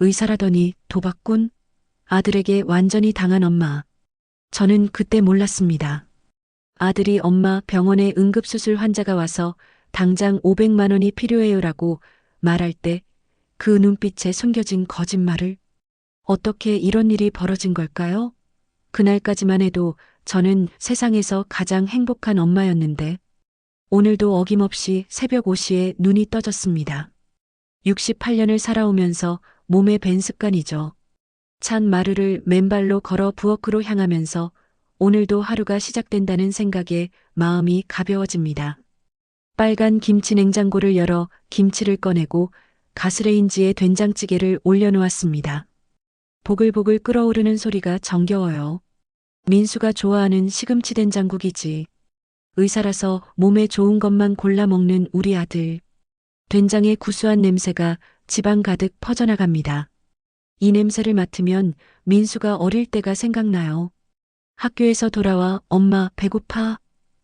의사라더니 도박꾼? 아들에게 완전히 당한 엄마. 저는 그때 몰랐습니다. 아들이 엄마 병원에 응급수술 환자가 와서 당장 500만 원이 필요해요라고 말할 때 그 눈빛에 숨겨진 거짓말을 어떻게 이런 일이 벌어진 걸까요? 그날까지만 해도 저는 세상에서 가장 행복한 엄마였는데 오늘도 어김없이 새벽 5시에 눈이 떠졌습니다. 68년을 살아오면서 몸에 밴 습관이죠. 찬 마루를 맨발로 걸어 부엌으로 향하면서 오늘도 하루가 시작된다는 생각에 마음이 가벼워집니다. 빨간 김치 냉장고를 열어 김치를 꺼내고 가스레인지에 된장찌개를 올려놓았습니다. 보글보글 끓어오르는 소리가 정겨워요. 민수가 좋아하는 시금치 된장국이지. 의사라서 몸에 좋은 것만 골라 먹는 우리 아들. 된장의 구수한 냄새가 집안 가득 퍼져나갑니다. 이 냄새를 맡으면 민수가 어릴 때가 생각나요. 학교에서 돌아와 엄마 배고파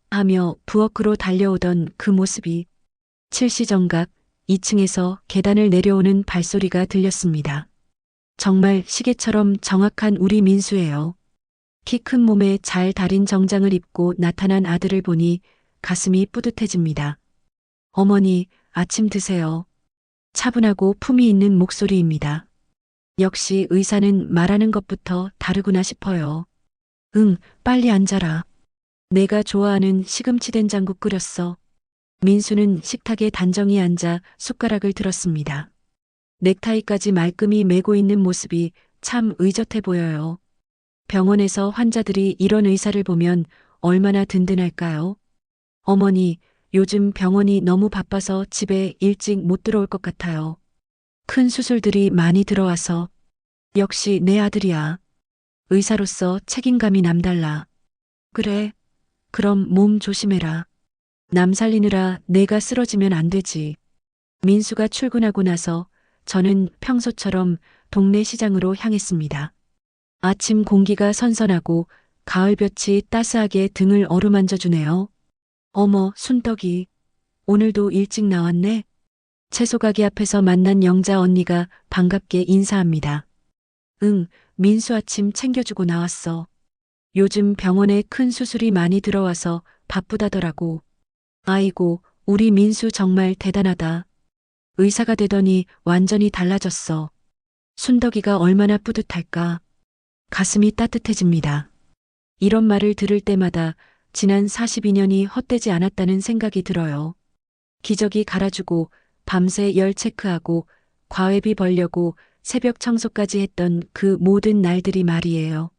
하며 부엌으로 달려오던 그 모습이 칠시정각 2층에서 계단을 내려오는 발소리가 들렸습니다. 정말 시계처럼 정확한 우리 민수예요. 키 큰 몸에 잘 다린 정장을 입고 나타난 아들을 보니 가슴이 뿌듯해집니다. 어머니, 아침 드세요. 차분하고 품이 있는 목소리입니다. 역시 의사는 말하는 것부터 다르구나 싶어요. 응, 빨리 앉아라. 내가 좋아하는 시금치 된장국 끓였어. 민수는 식탁에 단정히 앉아 숟가락을 들었습니다. 넥타이까지 말끔히 매고 있는 모습이 참 의젓해 보여요. 병원에서 환자들이 이런 의사를 보면 얼마나 든든할까요? 어머니, 요즘 병원이 너무 바빠서 집에 일찍 못 들어올 것 같아요. 큰 수술들이 많이 들어와서. 역시 내 아들이야. 의사로서 책임감이 남달라. 그래. 그럼 몸 조심해라. 남 살리느라 내가 쓰러지면 안 되지. 민수가 출근하고 나서 저는 평소처럼 동네 시장으로 향했습니다. 아침 공기가 선선하고 가을볕이 따스하게 등을 어루만져 주네요. 어머, 순떡이. 오늘도 일찍 나왔네. 채소 가게 앞에서 만난 영자 언니가 반갑게 인사합니다. 응, 민수 아침 챙겨주고 나왔어. 요즘 병원에 큰 수술이 많이 들어와서 바쁘다더라고. 아이고, 우리 민수 정말 대단하다. 의사가 되더니 완전히 달라졌어. 순덕이가 얼마나 뿌듯할까. 가슴이 따뜻해집니다. 이런 말을 들을 때마다 지난 42년이 헛되지 않았다는 생각이 들어요. 기저귀 갈아주고 밤새 열 체크하고 과외비 벌려고 새벽 청소까지 했던 그 모든 날들이 말이에요.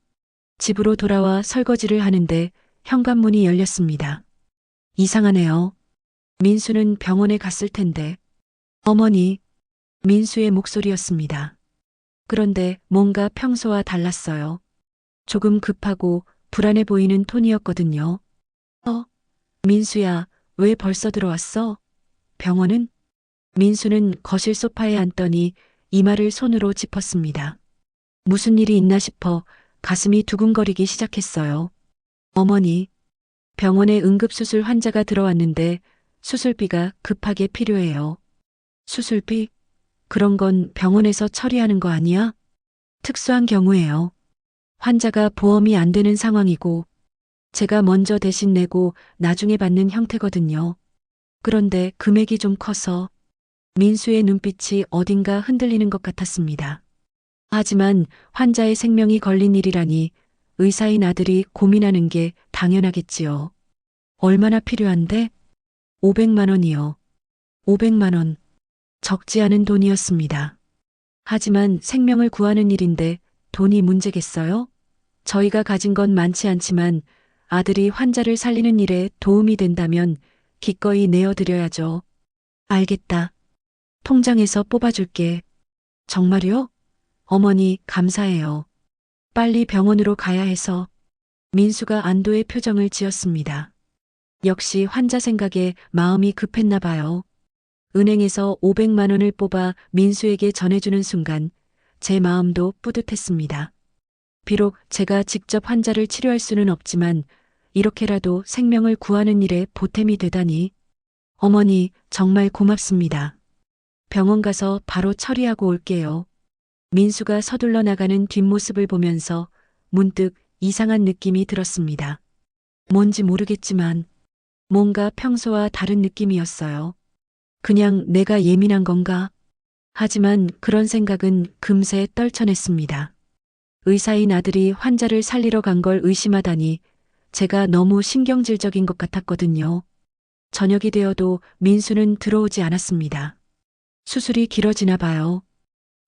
집으로 돌아와 설거지를 하는데 현관문이 열렸습니다. 이상하네요. 민수는 병원에 갔을 텐데. 어머니, 민수의 목소리였습니다. 그런데 뭔가 평소와 달랐어요. 조금 급하고 불안해 보이는 톤이었거든요. 민수야, 왜 벌써 들어왔어? 병원은? 민수는 거실 소파에 앉더니 이마를 손으로 짚었습니다. 무슨 일이 있나 싶어 가슴이 두근거리기 시작했어요. 어머니, 병원에 응급수술 환자가 들어왔는데 수술비가 급하게 필요해요. 수술비? 그런 건 병원에서 처리하는 거 아니야? 특수한 경우예요. 환자가 보험이 안 되는 상황이고 제가 먼저 대신 내고 나중에 받는 형태거든요. 그런데 금액이 좀 커서 민수의 눈빛이 어딘가 흔들리는 것 같았습니다. 하지만 환자의 생명이 걸린 일이라니 의사인 아들이 고민하는 게 당연하겠지요. 얼마나 필요한데? 500만 원이요. 500만 원. 적지 않은 돈이었습니다. 하지만 생명을 구하는 일인데 돈이 문제겠어요? 저희가 가진 건 많지 않지만 아들이 환자를 살리는 일에 도움이 된다면 기꺼이 내어드려야죠. 알겠다. 통장에서 뽑아줄게. 정말요? 어머니, 감사해요. 빨리 병원으로 가야 해서. 민수가 안도의 표정을 지었습니다. 역시 환자 생각에 마음이 급했나 봐요. 은행에서 500만 원을 뽑아 민수에게 전해주는 순간 제 마음도 뿌듯했습니다. 비록 제가 직접 환자를 치료할 수는 없지만 이렇게라도 생명을 구하는 일에 보탬이 되다니. 어머니, 정말 고맙습니다. 병원 가서 바로 처리하고 올게요. 민수가 서둘러 나가는 뒷모습을 보면서 문득 이상한 느낌이 들었습니다. 뭔지 모르겠지만 뭔가 평소와 다른 느낌이었어요. 그냥 내가 예민한 건가? 하지만 그런 생각은 금세 떨쳐냈습니다. 의사인 아들이 환자를 살리러 간 걸 의심하다니 제가 너무 신경질적인 것 같았거든요. 저녁이 되어도 민수는 들어오지 않았습니다. 수술이 길어지나 봐요.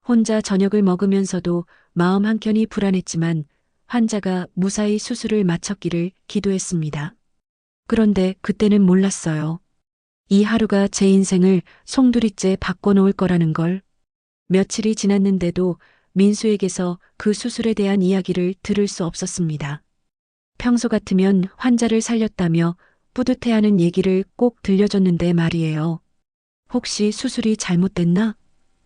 혼자 저녁을 먹으면서도 마음 한켠이 불안했지만 환자가 무사히 수술을 마쳤기를 기도했습니다. 그런데 그때는 몰랐어요. 이 하루가 제 인생을 송두리째 바꿔놓을 거라는 걸. 며칠이 지났는데도 민수에게서 그 수술에 대한 이야기를 들을 수 없었습니다. 평소 같으면 환자를 살렸다며 뿌듯해하는 얘기를 꼭 들려줬는데 말이에요. 혹시 수술이 잘못됐나?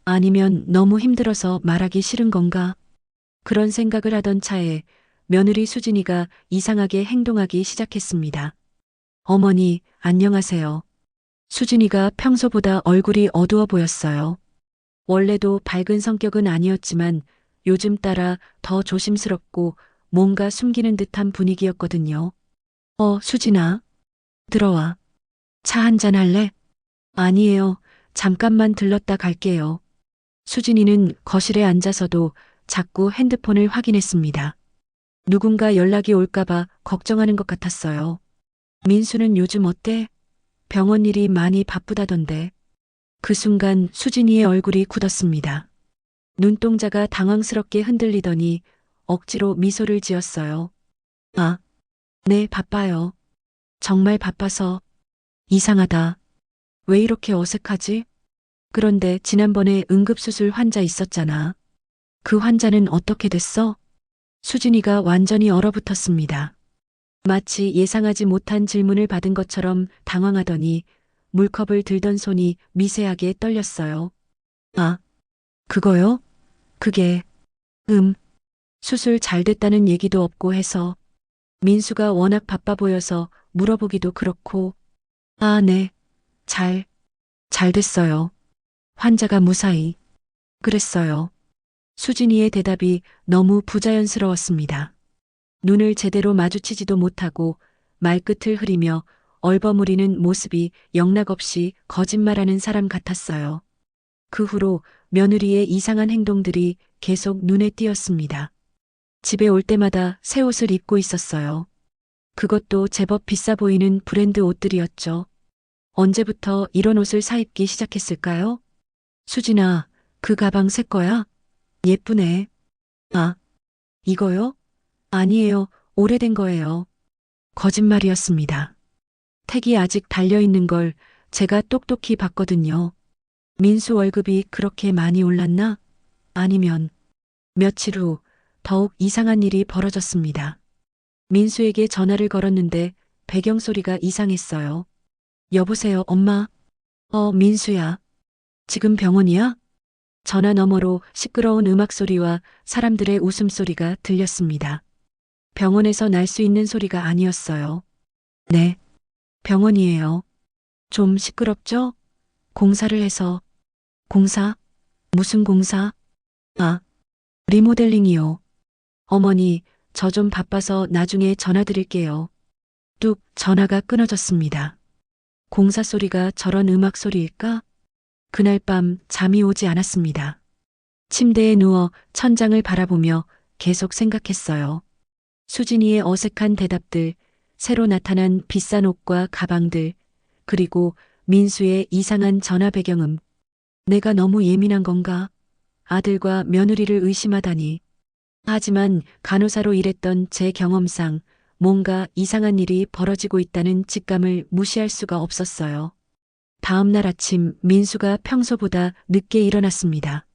아니면 너무 힘들어서 말하기 싫은 건가? 그런 생각을 하던 차에 며느리 수진이가 이상하게 행동하기 시작했습니다. 어머니, 안녕하세요. 수진이가 평소보다 얼굴이 어두워 보였어요. 원래도 밝은 성격은 아니었지만 요즘 따라 더 조심스럽고 뭔가 숨기는 듯한 분위기였거든요. 수진아. 들어와. 차 한잔 할래? 아니에요. 잠깐만 들렀다 갈게요. 수진이는 거실에 앉아서도 자꾸 핸드폰을 확인했습니다. 누군가 연락이 올까봐 걱정하는 것 같았어요. 민수는 요즘 어때? 병원 일이 많이 바쁘다던데. 그 순간 수진이의 얼굴이 굳었습니다. 눈동자가 당황스럽게 흔들리더니 억지로 미소를 지었어요. 아, 네, 바빠요. 정말 바빠서. 이상하다. 왜 이렇게 어색하지? 그런데 지난번에 응급수술 환자 있었잖아. 그 환자는 어떻게 됐어? 수진이가 완전히 얼어붙었습니다. 마치 예상하지 못한 질문을 받은 것처럼 당황하더니 물컵을 들던 손이 미세하게 떨렸어요. 아, 그거요? 그게, 수술 잘 됐다는 얘기도 없고 해서 민수가 워낙 바빠 보여서 물어보기도 그렇고, 아, 네, 잘 됐어요. 환자가 무사히. 그랬어요. 수진이의 대답이 너무 부자연스러웠습니다. 눈을 제대로 마주치지도 못하고 말끝을 흐리며 얼버무리는 모습이 영락없이 거짓말하는 사람 같았어요. 그 후로 며느리의 이상한 행동들이 계속 눈에 띄었습니다. 집에 올 때마다 새 옷을 입고 있었어요. 그것도 제법 비싸 보이는 브랜드 옷들이었죠. 언제부터 이런 옷을 사입기 시작했을까요? 수진아, 그 가방 새 거야? 예쁘네. 아, 이거요? 아니에요. 오래된 거예요. 거짓말이었습니다. 택이 아직 달려있는 걸 제가 똑똑히 봤거든요. 민수 월급이 그렇게 많이 올랐나? 아니면 며칠 후 더욱 이상한 일이 벌어졌습니다. 민수에게 전화를 걸었는데 배경 소리가 이상했어요. 여보세요, 엄마? 민수야. 지금 병원이야? 전화 너머로 시끄러운 음악 소리와 사람들의 웃음소리가 들렸습니다. 병원에서 날 수 있는 소리가 아니었어요. 네, 병원이에요. 좀 시끄럽죠? 공사를 해서. 공사? 무슨 공사? 아, 리모델링이요. 어머니, 저 좀 바빠서 나중에 전화 드릴게요. 뚝 전화가 끊어졌습니다. 공사 소리가 저런 음악 소리일까? 그날 밤 잠이 오지 않았습니다. 침대에 누워 천장을 바라보며 계속 생각했어요. 수진이의 어색한 대답들, 새로 나타난 비싼 옷과 가방들, 그리고 민수의 이상한 전화 배경음. 내가 너무 예민한 건가? 아들과 며느리를 의심하다니. 하지만 간호사로 일했던 제 경험상 뭔가 이상한 일이 벌어지고 있다는 직감을 무시할 수가 없었어요. 다음 날 아침 민수가 평소보다 늦게 일어났습니다.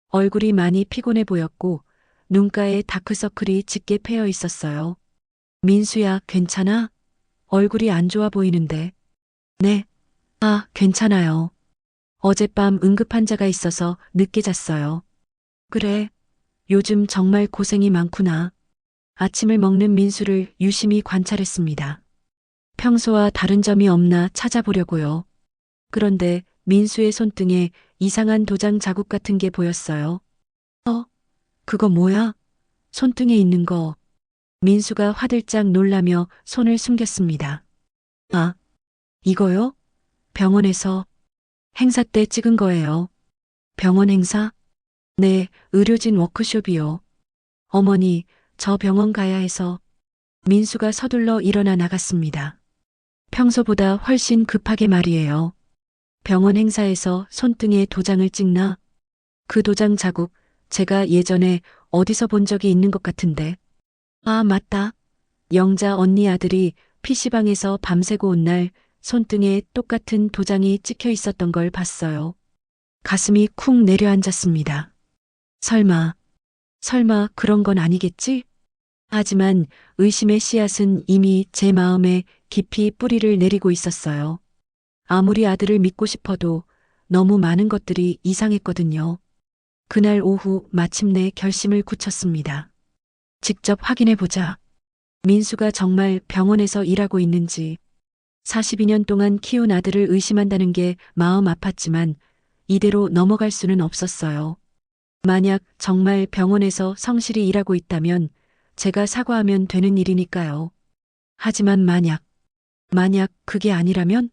얼굴이 많이 피곤해 보였고 눈가에 다크서클이 짙게 패여 있었어요. 민수야, 괜찮아? 얼굴이 안 좋아 보이는데. 네. 아, 괜찮아요. 어젯밤 응급환자가 있어서 늦게 잤어요. 그래. 요즘 정말 고생이 많구나. 아침을 먹는 민수를 유심히 관찰했습니다. 평소와 다른 점이 없나 찾아보려고요. 그런데 민수의 손등에 이상한 도장 자국 같은 게 보였어요. 그거 뭐야? 손등에 있는 거. 민수가 화들짝 놀라며 손을 숨겼습니다. 아, 이거요? 병원에서 행사 때 찍은 거예요. 병원 행사? 네, 의료진 워크숍이요. 어머니, 저 병원 가야 해서. 민수가 서둘러 일어나 나갔습니다. 평소보다 훨씬 급하게 말이에요. 병원 행사에서 손등에 도장을 찍나? 그 도장 자국, 제가 예전에 어디서 본 적이 있는 것 같은데. 아, 맞다. 영자 언니 아들이 PC방에서 밤새고 온 날 손등에 똑같은 도장이 찍혀 있었던 걸 봤어요. 가슴이 쿵 내려앉았습니다. 설마 그런 건 아니겠지? 하지만 의심의 씨앗은 이미 제 마음에 깊이 뿌리를 내리고 있었어요. 아무리 아들을 믿고 싶어도 너무 많은 것들이 이상했거든요. 그날 오후 마침내 결심을 굳혔습니다. 직접 확인해 보자. 민수가 정말 병원에서 일하고 있는지. 42년 동안 키운 아들을 의심한다는 게 마음 아팠지만 이대로 넘어갈 수는 없었어요. 만약 정말 병원에서 성실히 일하고 있다면 제가 사과하면 되는 일이니까요. 하지만 만약 그게 아니라면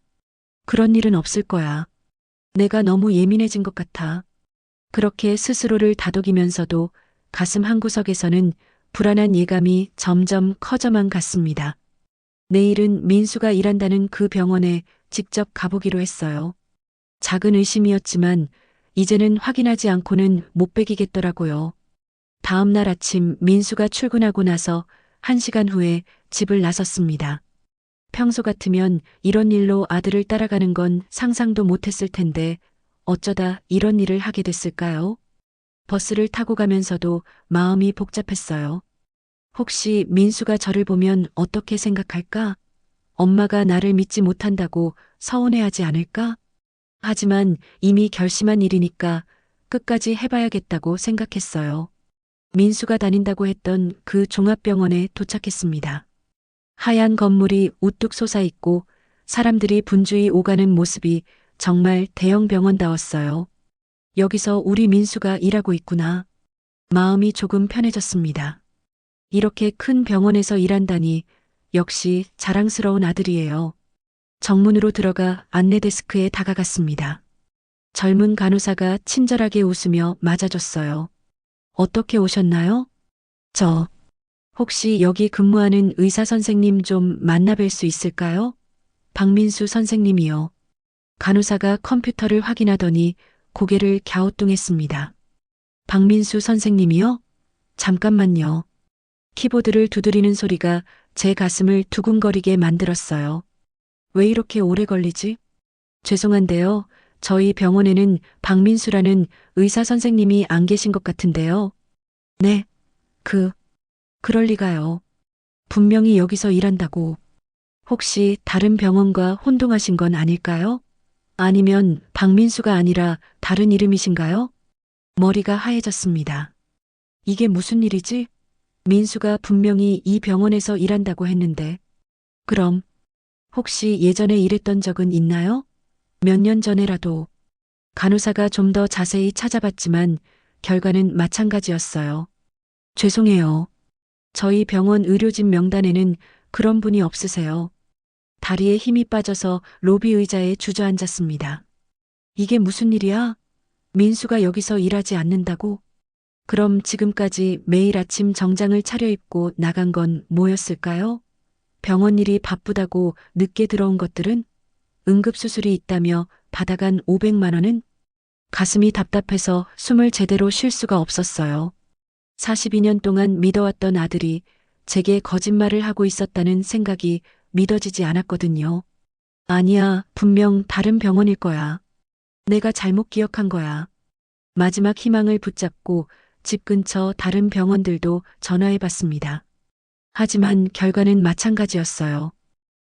그런 일은 없을 거야. 내가 너무 예민해진 것 같아. 그렇게 스스로를 다독이면서도 가슴 한구석에서는 불안한 예감이 점점 커져만 갔습니다. 내일은 민수가 일한다는 그 병원에 직접 가보기로 했어요. 작은 의심이었지만 이제는 확인하지 않고는 못 베기겠더라고요. 다음 날 아침 민수가 출근하고 나서 1시간 후에 집을 나섰습니다. 평소 같으면 이런 일로 아들을 따라가는 건 상상도 못했을 텐데 어쩌다 이런 일을 하게 됐을까요? 버스를 타고 가면서도 마음이 복잡했어요. 혹시 민수가 저를 보면 어떻게 생각할까? 엄마가 나를 믿지 못한다고 서운해하지 않을까? 하지만 이미 결심한 일이니까 끝까지 해봐야겠다고 생각했어요. 민수가 다닌다고 했던 그 종합병원에 도착했습니다. 하얀 건물이 우뚝 솟아있고 사람들이 분주히 오가는 모습이 정말 대형 병원다웠어요. 여기서 우리 민수가 일하고 있구나. 마음이 조금 편해졌습니다. 이렇게 큰 병원에서 일한다니 역시 자랑스러운 아들이에요. 정문으로 들어가 안내 데스크에 다가갔습니다. 젊은 간호사가 친절하게 웃으며 맞아줬어요. 어떻게 오셨나요? 저, 혹시 여기 근무하는 의사 선생님 좀 만나뵐 수 있을까요? 박민수 선생님이요. 간호사가 컴퓨터를 확인하더니 고개를 갸우뚱했습니다. 박민수 선생님이요? 잠깐만요. 키보드를 두드리는 소리가 제 가슴을 두근거리게 만들었어요. 왜 이렇게 오래 걸리지? 죄송한데요. 저희 병원에는 박민수라는 의사 선생님이 안 계신 것 같은데요. 네, 그럴 리가요. 분명히 여기서 일한다고. 혹시 다른 병원과 혼동하신 건 아닐까요? 아니면 박민수가 아니라 다른 이름이신가요? 머리가 하얘졌습니다. 이게 무슨 일이지? 민수가 분명히 이 병원에서 일한다고 했는데. 그럼 혹시 예전에 일했던 적은 있나요? 몇 년 전에라도. 간호사가 좀 더 자세히 찾아봤지만 결과는 마찬가지였어요. 죄송해요. 저희 병원 의료진 명단에는 그런 분이 없으세요. 다리에 힘이 빠져서 로비 의자에 주저앉았습니다. 이게 무슨 일이야? 민수가 여기서 일하지 않는다고? 그럼 지금까지 매일 아침 정장을 차려입고 나간 건 뭐였을까요? 병원 일이 바쁘다고 늦게 들어온 것들은? 응급수술이 있다며 받아간 500만 원은? 가슴이 답답해서 숨을 제대로 쉴 수가 없었어요. 42년 동안 믿어왔던 아들이 제게 거짓말을 하고 있었다는 생각이 믿어지지 않았거든요. 아니야, 분명 다른 병원일 거야. 내가 잘못 기억한 거야. 마지막 희망을 붙잡고 집 근처 다른 병원들도 전화해 봤습니다. 하지만 결과는 마찬가지였어요.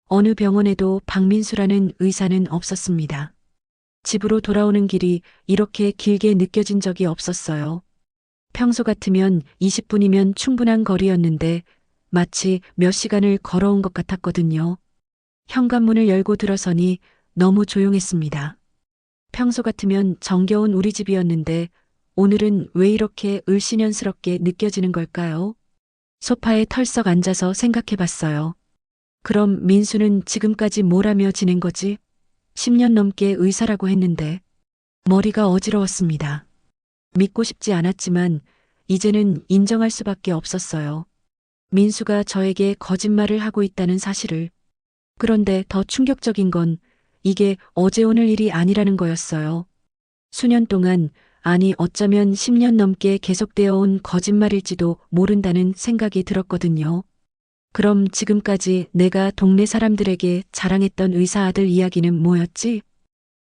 어느 병원에도 박민수라는 의사는 없었습니다. 집으로 돌아오는 길이 이렇게 길게 느껴진 적이 없었어요. 평소 같으면 20분이면 충분한 거리였는데 마치 몇 시간을 걸어온 것 같았거든요. 현관문을 열고 들어서니 너무 조용했습니다. 평소 같으면 정겨운 우리 집이었는데 오늘은 왜 이렇게 을씨년스럽게 느껴지는 걸까요? 소파에 털썩 앉아서 생각해 봤어요. 그럼 민수는 지금까지 뭘 하며 지낸 거지? 10년 넘게 의사라고 했는데 머리가 어지러웠습니다. 믿고 싶지 않았지만 이제는 인정할 수밖에 없었어요. 민수가 저에게 거짓말을 하고 있다는 사실을. 그런데 더 충격적인 건 이게 어제 오늘 일이 아니라는 거였어요. 수년 동안, 아니 어쩌면 10년 넘게 계속되어 온 거짓말일지도 모른다는 생각이 들었거든요. 그럼 지금까지 내가 동네 사람들에게 자랑했던 의사 아들 이야기는 뭐였지?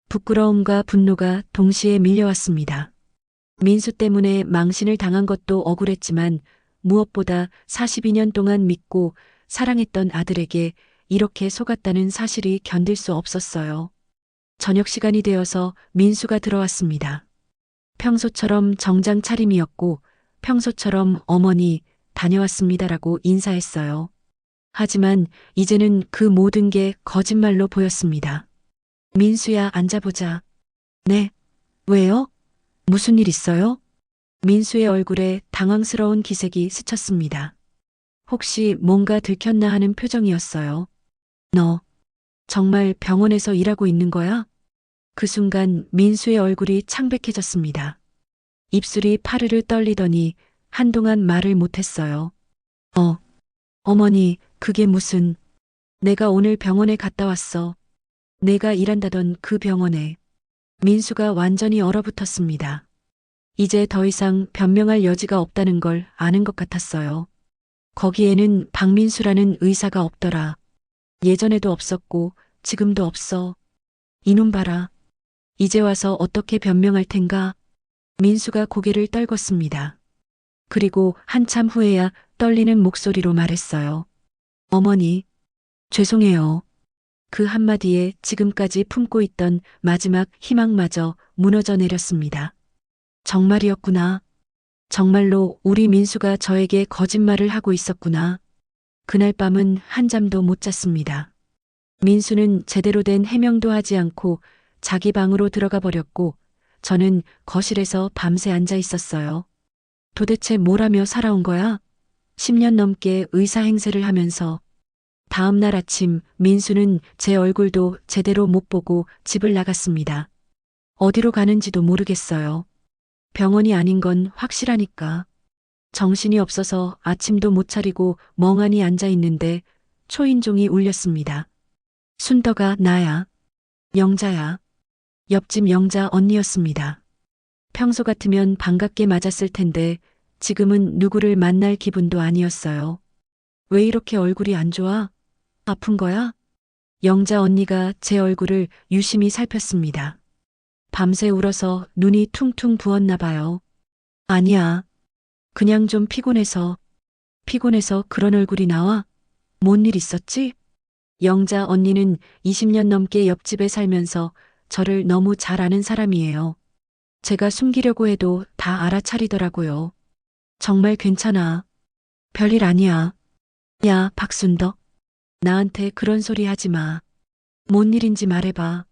부끄러움과 분노가 동시에 밀려왔습니다. 민수 때문에 망신을 당한 것도 억울했지만 무엇보다 42년 동안 믿고 사랑했던 아들에게 이렇게 속았다는 사실이 견딜 수 없었어요. 저녁 시간이 되어서 민수가 들어왔습니다. 평소처럼 정장 차림이었고 평소처럼 어머니 다녀왔습니다라고 인사했어요. 하지만 이제는 그 모든 게 거짓말로 보였습니다. 민수야, 앉아보자. 네. 왜요? 무슨 일 있어요? 민수의 얼굴에 당황스러운 기색이 스쳤습니다. 혹시 뭔가 들켰나 하는 표정이었어요. 너 정말 병원에서 일하고 있는 거야? 그 순간 민수의 얼굴이 창백해졌습니다. 입술이 파르르 떨리더니 한동안 말을 못했어요. 어머니, 그게 무슨... 내가 오늘 병원에 갔다 왔어. 내가 일한다던 그 병원에. 민수가 완전히 얼어붙었습니다. 이제 더 이상 변명할 여지가 없다는 걸 아는 것 같았어요. 거기에는 박민수라는 의사가 없더라. 예전에도 없었고 지금도 없어. 이놈 봐라. 이제 와서 어떻게 변명할 텐가? 민수가 고개를 떨궜습니다. 그리고 한참 후에야 떨리는 목소리로 말했어요. 어머니, 죄송해요. 그 한마디에 지금까지 품고 있던 마지막 희망마저 무너져 내렸습니다. 정말이었구나. 정말로 우리 민수가 저에게 거짓말을 하고 있었구나. 그날 밤은 한잠도 못 잤습니다. 민수는 제대로 된 해명도 하지 않고 자기 방으로 들어가 버렸고 저는 거실에서 밤새 앉아 있었어요. 도대체 뭘 하며 살아온 거야? 10년 넘게 의사 행세를 하면서. 다음 날 아침 민수는 제 얼굴도 제대로 못 보고 집을 나갔습니다. 어디로 가는지도 모르겠어요. 병원이 아닌 건 확실하니까. 정신이 없어서 아침도 못 차리고 멍하니 앉아 있는데 초인종이 울렸습니다. 순덕아, 나야. 영자야. 옆집 영자 언니였습니다. 평소 같으면 반갑게 맞았을 텐데 지금은 누구를 만날 기분도 아니었어요. 왜 이렇게 얼굴이 안 좋아? 아픈 거야? 영자 언니가 제 얼굴을 유심히 살폈습니다. 밤새 울어서 눈이 퉁퉁 부었나 봐요. 아니야. 그냥 좀 피곤해서 그런 얼굴이 나와? 뭔 일 있었지? 영자 언니는 20년 넘게 옆집에 살면서 저를 너무 잘 아는 사람이에요. 제가 숨기려고 해도 다 알아차리더라고요. 정말 괜찮아. 별일 아니야. 야, 박순덕. 나한테 그런 소리 하지 마. 뭔 일인지 말해봐.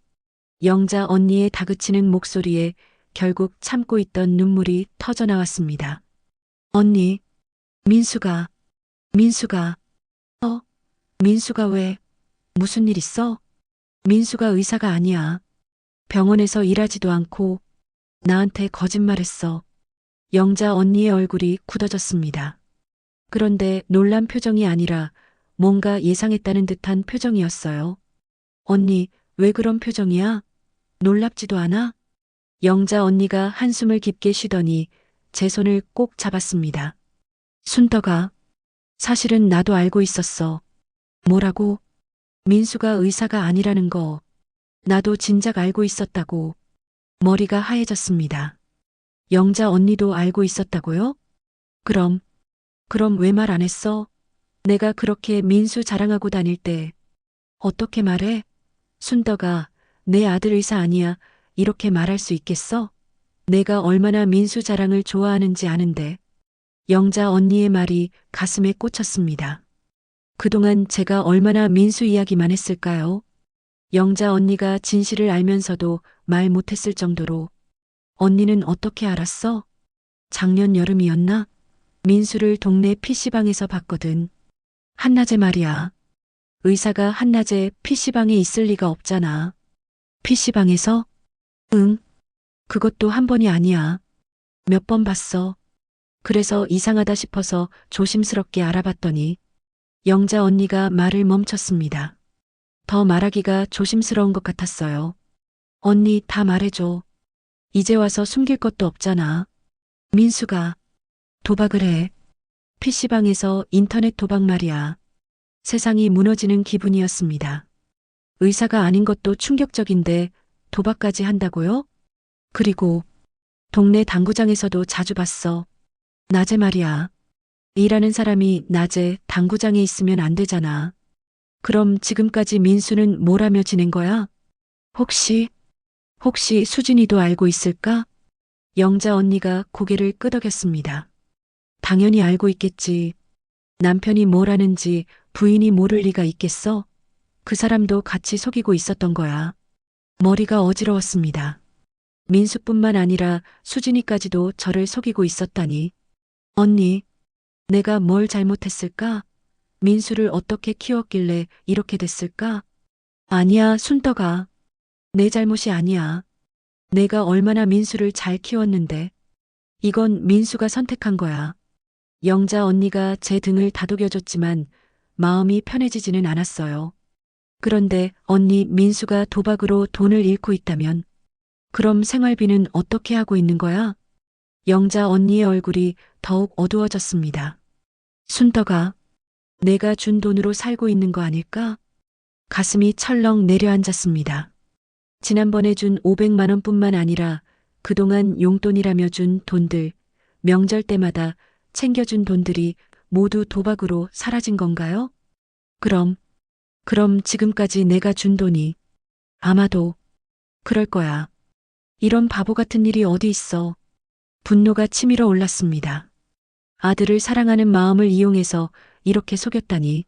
영자 언니의 다그치는 목소리에 결국 참고 있던 눈물이 터져 나왔습니다. 언니, 민수가, 민수가 왜, 무슨 일 있어? 민수가 의사가 아니야. 병원에서 일하지도 않고 나한테 거짓말했어. 영자 언니의 얼굴이 굳어졌습니다. 그런데 놀란 표정이 아니라 뭔가 예상했다는 듯한 표정이었어요. 언니, 왜 그런 표정이야? 놀랍지도 않아? 영자 언니가 한숨을 깊게 쉬더니 제 손을 꼭 잡았습니다. 순덕아, 사실은 나도 알고 있었어. 뭐라고? 민수가 의사가 아니라는 거. 나도 진작 알고 있었다고. 머리가 하얘졌습니다. 영자 언니도 알고 있었다고요? 그럼 왜 말 안 했어? 내가 그렇게 민수 자랑하고 다닐 때. 어떻게 말해? 순덕아, 내 아들 의사 아니야. 이렇게 말할 수 있겠어? 내가 얼마나 민수 자랑을 좋아하는지 아는데. 영자 언니의 말이 가슴에 꽂혔습니다. 그동안 제가 얼마나 민수 이야기만 했을까요? 영자 언니가 진실을 알면서도 말 못했을 정도로. 언니는 어떻게 알았어? 작년 여름이었나? 민수를 동네 PC방에서 봤거든. 한낮에 말이야. 의사가 한낮에 PC방에 있을 리가 없잖아. PC방에서? 응. 그것도 한 번이 아니야. 몇 번 봤어. 그래서 이상하다 싶어서 조심스럽게 알아봤더니 영자 언니가 말을 멈췄습니다. 더 말하기가 조심스러운 것 같았어요. 언니 다 말해줘. 이제 와서 숨길 것도 없잖아. 민수가 도박을 해. PC방에서 인터넷 도박 말이야. 세상이 무너지는 기분이었습니다. 의사가 아닌 것도 충격적인데 도박까지 한다고요? 그리고 동네 당구장에서도 자주 봤어. 낮에 말이야. 일하는 사람이 낮에 당구장에 있으면 안 되잖아. 그럼 지금까지 민수는 뭘 하며 지낸 거야? 혹시 수진이도 알고 있을까? 영자 언니가 고개를 끄덕였습니다. 당연히 알고 있겠지. 남편이 뭘 하는지 부인이 모를 리가 있겠어? 그 사람도 같이 속이고 있었던 거야. 머리가 어지러웠습니다. 민수뿐만 아니라 수진이까지도 저를 속이고 있었다니. 언니, 내가 뭘 잘못했을까? 민수를 어떻게 키웠길래 이렇게 됐을까? 아니야, 순떡아. 내 잘못이 아니야. 내가 얼마나 민수를 잘 키웠는데. 이건 민수가 선택한 거야. 영자 언니가 제 등을 다독여줬지만 마음이 편해지지는 않았어요. 그런데 언니 민수가 도박으로 돈을 잃고 있다면 그럼 생활비는 어떻게 하고 있는 거야? 영자 언니의 얼굴이 더욱 어두워졌습니다. 순떡아, 내가 준 돈으로 살고 있는 거 아닐까? 가슴이 철렁 내려앉았습니다. 지난번에 준 500만 원뿐만 아니라 그동안 용돈이라며 준 돈들, 명절 때마다 챙겨준 돈들이 모두 도박으로 사라진 건가요? 그럼 지금까지 내가 준 돈이 아마도 그럴 거야. 이런 바보 같은 일이 어디 있어. 분노가 치밀어 올랐습니다. 아들을 사랑하는 마음을 이용해서 이렇게 속였다니.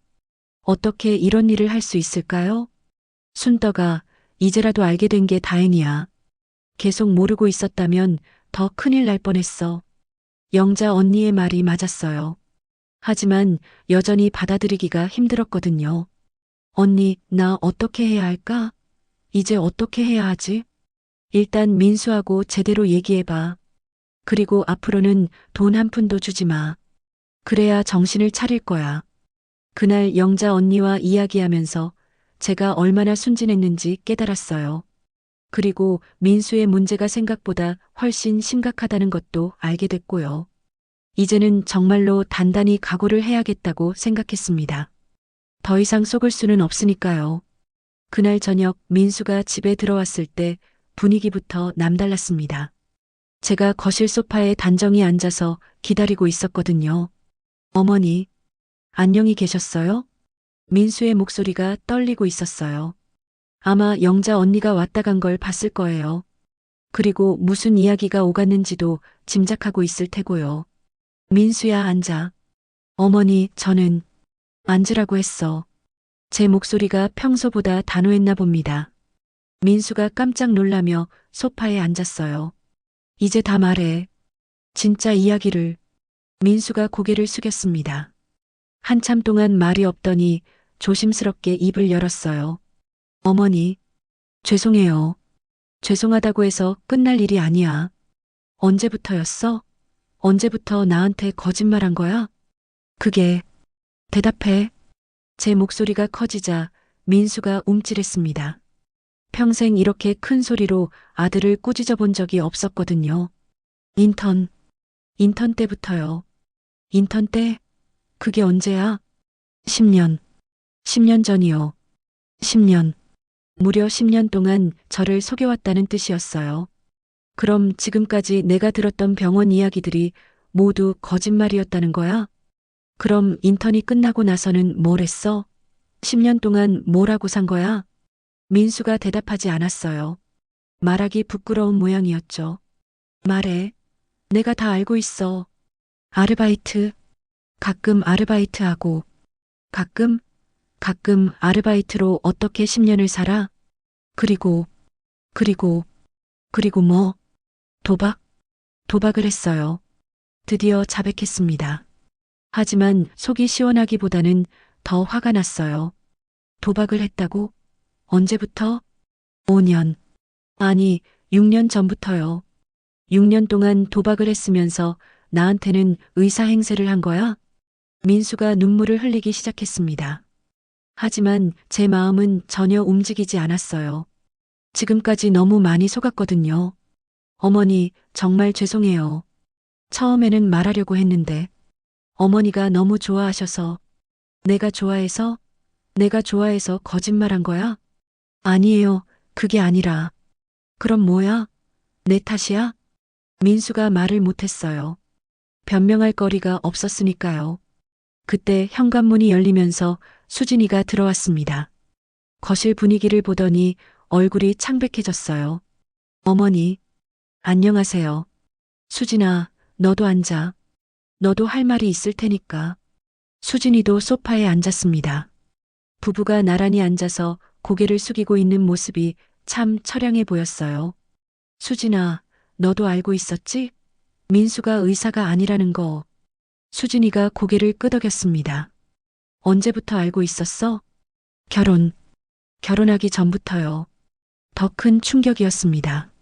어떻게 이런 일을 할 수 있을까요? 순떡아, 이제라도 알게 된 게 다행이야. 계속 모르고 있었다면 더 큰일 날 뻔했어. 영자 언니의 말이 맞았어요. 하지만 여전히 받아들이기가 힘들었거든요. 언니, 나 어떻게 해야 할까? 이제 어떻게 해야 하지? 일단 민수하고 제대로 얘기해봐. 그리고 앞으로는 돈 한 푼도 주지 마. 그래야 정신을 차릴 거야. 그날 영자 언니와 이야기하면서 제가 얼마나 순진했는지 깨달았어요. 그리고 민수의 문제가 생각보다 훨씬 심각하다는 것도 알게 됐고요. 이제는 정말로 단단히 각오를 해야겠다고 생각했습니다. 더 이상 속을 수는 없으니까요. 그날 저녁 민수가 집에 들어왔을 때 분위기부터 남달랐습니다. 제가 거실 소파에 단정히 앉아서 기다리고 있었거든요. 어머니, 안녕히 계셨어요? 민수의 목소리가 떨리고 있었어요. 아마 영자 언니가 왔다 간 걸 봤을 거예요. 그리고 무슨 이야기가 오갔는지도 짐작하고 있을 테고요. 민수야, 앉아. 어머니, 저는 앉으라고 했어. 제 목소리가 평소보다 단호했나 봅니다. 민수가 깜짝 놀라며 소파에 앉았어요. 이제 다 말해. 진짜 이야기를. 민수가 고개를 숙였습니다. 한참 동안 말이 없더니 조심스럽게 입을 열었어요. 어머니, 죄송해요. 죄송하다고 해서 끝날 일이 아니야. 언제부터였어? 언제부터 나한테 거짓말한 거야? 그게, 대답해. 제 목소리가 커지자 민수가 움찔했습니다. 평생 이렇게 큰 소리로 아들을 꾸짖어 본 적이 없었거든요. 인턴 때부터요. 인턴 때? 그게 언제야? 10년. 10년 전이요. 10년. 무려 10년 동안 저를 속여왔다는 뜻이었어요. 그럼 지금까지 내가 들었던 병원 이야기들이 모두 거짓말이었다는 거야? 그럼 인턴이 끝나고 나서는 뭘 했어? 10년 동안 뭘 하고 산 거야? 민수가 대답하지 않았어요. 말하기 부끄러운 모양이었죠. 말해. 내가 다 알고 있어. 아르바이트. 가끔 아르바이트하고. 가끔 아르바이트로 어떻게 10년을 살아? 그리고 뭐? 도박을 했어요. 드디어 자백했습니다. 하지만 속이 시원하기보다는 더 화가 났어요. 도박을 했다고? 언제부터? 5년. 아니, 6년 전부터요. 6년 동안 도박을 했으면서 나한테는 의사 행세를 한 거야? 민수가 눈물을 흘리기 시작했습니다. 하지만 제 마음은 전혀 움직이지 않았어요. 지금까지 너무 많이 속았거든요. 어머니, 정말 죄송해요. 처음에는 말하려고 했는데, 어머니가 너무 좋아하셔서, 내가 좋아해서 거짓말한 거야? 아니에요. 그게 아니라. 그럼 뭐야? 내 탓이야? 민수가 말을 못했어요. 변명할 거리가 없었으니까요. 그때 현관문이 열리면서 수진이가 들어왔습니다. 거실 분위기를 보더니 얼굴이 창백해졌어요. 어머니, 안녕하세요. 수진아, 너도 앉아. 너도 할 말이 있을 테니까. 수진이도 소파에 앉았습니다. 부부가 나란히 앉아서 고개를 숙이고 있는 모습이 참 처량해 보였어요. 수진아, 너도 알고 있었지? 민수가 의사가 아니라는 거. 수진이가 고개를 끄덕였습니다. 언제부터 알고 있었어? 결혼하기 전부터요. 더 큰 충격이었습니다.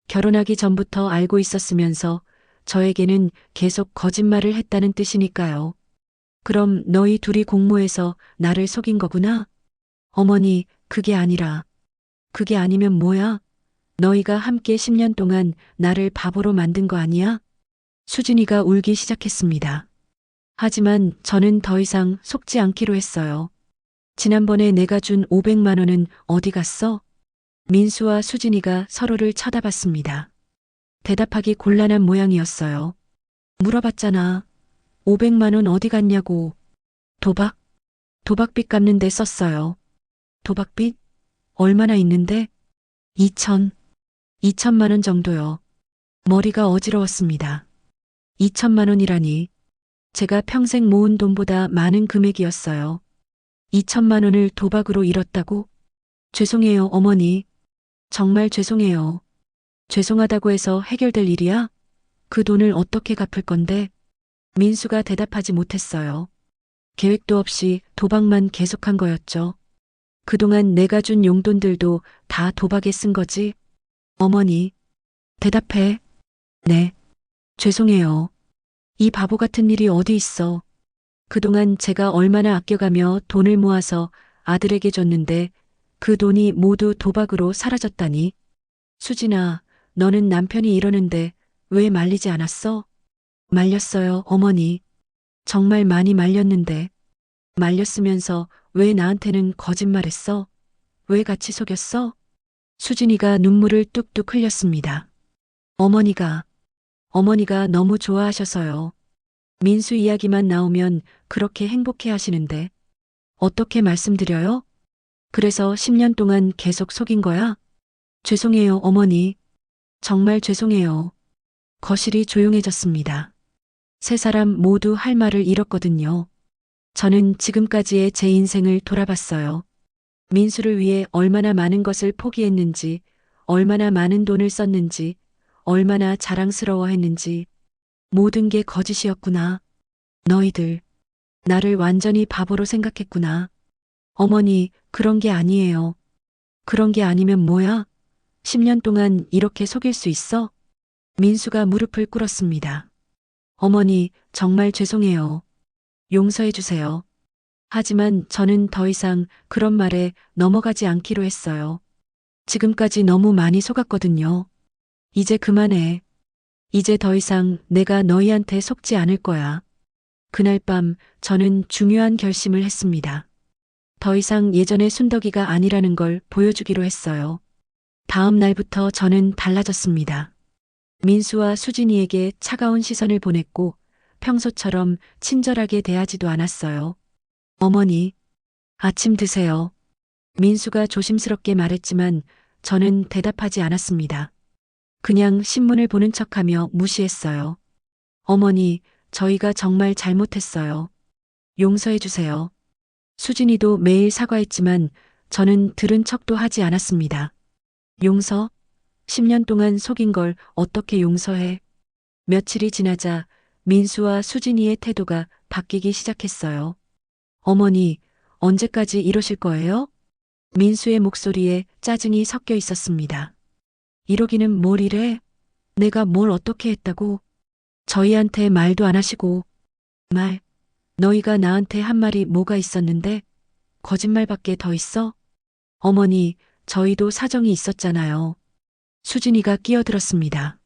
결혼하기 전부터 알고 있었으면서 저에게는 계속 거짓말을 했다는 뜻이니까요. 그럼 너희 둘이 공모해서 나를 속인 거구나? 어머니, 그게 아니면 뭐야? 너희가 함께 10년 동안 나를 바보로 만든 거 아니야? 수진이가 울기 시작했습니다. 하지만 저는 더 이상 속지 않기로 했어요. 지난번에 내가 준 500만 원은 어디 갔어? 민수와 수진이가 서로를 쳐다봤습니다. 대답하기 곤란한 모양이었어요. 물어봤잖아. 500만 원 어디 갔냐고. 도박빚 갚는 데 썼어요. 도박빚? 얼마나 있는데? 2천만 원 정도요. 머리가 어지러웠습니다. 2천만 원이라니. 제가 평생 모은 돈보다 많은 금액이었어요. 2천만 원을 도박으로 잃었다고? 죄송해요, 어머니. 정말 죄송해요. 죄송하다고 해서 해결될 일이야? 그 돈을 어떻게 갚을 건데? 민수가 대답하지 못했어요. 계획도 없이 도박만 계속한 거였죠. 그동안 내가 준 용돈들도 다 도박에 쓴 거지? 어머니, 대답해. 네, 죄송해요. 이 바보 같은 일이 어디 있어. 그동안 제가 얼마나 아껴가며 돈을 모아서 아들에게 줬는데 그 돈이 모두 도박으로 사라졌다니. 수진아, 너는 남편이 이러는데 왜 말리지 않았어? 말렸어요, 어머니. 정말 많이 말렸는데. 말렸으면서 왜 나한테는 거짓말했어? 왜 같이 속였어? 수진이가 눈물을 뚝뚝 흘렸습니다. 어머니가 너무 좋아하셔서요. 민수 이야기만 나오면 그렇게 행복해 하시는데. 어떻게 말씀드려요? 그래서 10년 동안 계속 속인 거야? 죄송해요, 어머니. 정말 죄송해요. 거실이 조용해졌습니다. 세 사람 모두 할 말을 잃었거든요. 저는 지금까지의 제 인생을 돌아봤어요. 민수를 위해 얼마나 많은 것을 포기했는지, 얼마나 많은 돈을 썼는지, 얼마나 자랑스러워했는지, 모든 게 거짓이었구나. 너희들, 나를 완전히 바보로 생각했구나. 어머니, 그런 게 아니에요. 그런 게 아니면 뭐야? 10년 동안 이렇게 속일 수 있어? 민수가 무릎을 꿇었습니다. 어머니, 정말 죄송해요. 용서해 주세요. 하지만 저는 더 이상 그런 말에 넘어가지 않기로 했어요. 지금까지 너무 많이 속았거든요. 이제 그만해. 이제 더 이상 내가 너희한테 속지 않을 거야. 그날 밤 저는 중요한 결심을 했습니다. 더 이상 예전의 순덕이가 아니라는 걸 보여주기로 했어요. 다음 날부터 저는 달라졌습니다. 민수와 수진이에게 차가운 시선을 보냈고 평소처럼 친절하게 대하지도 않았어요. 어머니, 아침 드세요. 민수가 조심스럽게 말했지만 저는 대답하지 않았습니다. 그냥 신문을 보는 척하며 무시했어요. 어머니, 저희가 정말 잘못했어요. 용서해 주세요. 수진이도 매일 사과했지만 저는 들은 척도 하지 않았습니다. 용서? 10년 동안 속인 걸 어떻게 용서해? 며칠이 지나자 민수와 수진이의 태도가 바뀌기 시작했어요. 어머니, 언제까지 이러실 거예요? 민수의 목소리에 짜증이 섞여 있었습니다. 이러기는 뭘 이래? 내가 뭘 어떻게 했다고? 저희한테 말도 안 하시고. 말, 너희가 나한테 한 말이 뭐가 있었는데? 거짓말밖에 더 있어? 어머니, 저희도 사정이 있었잖아요. 수진이가 끼어들었습니다.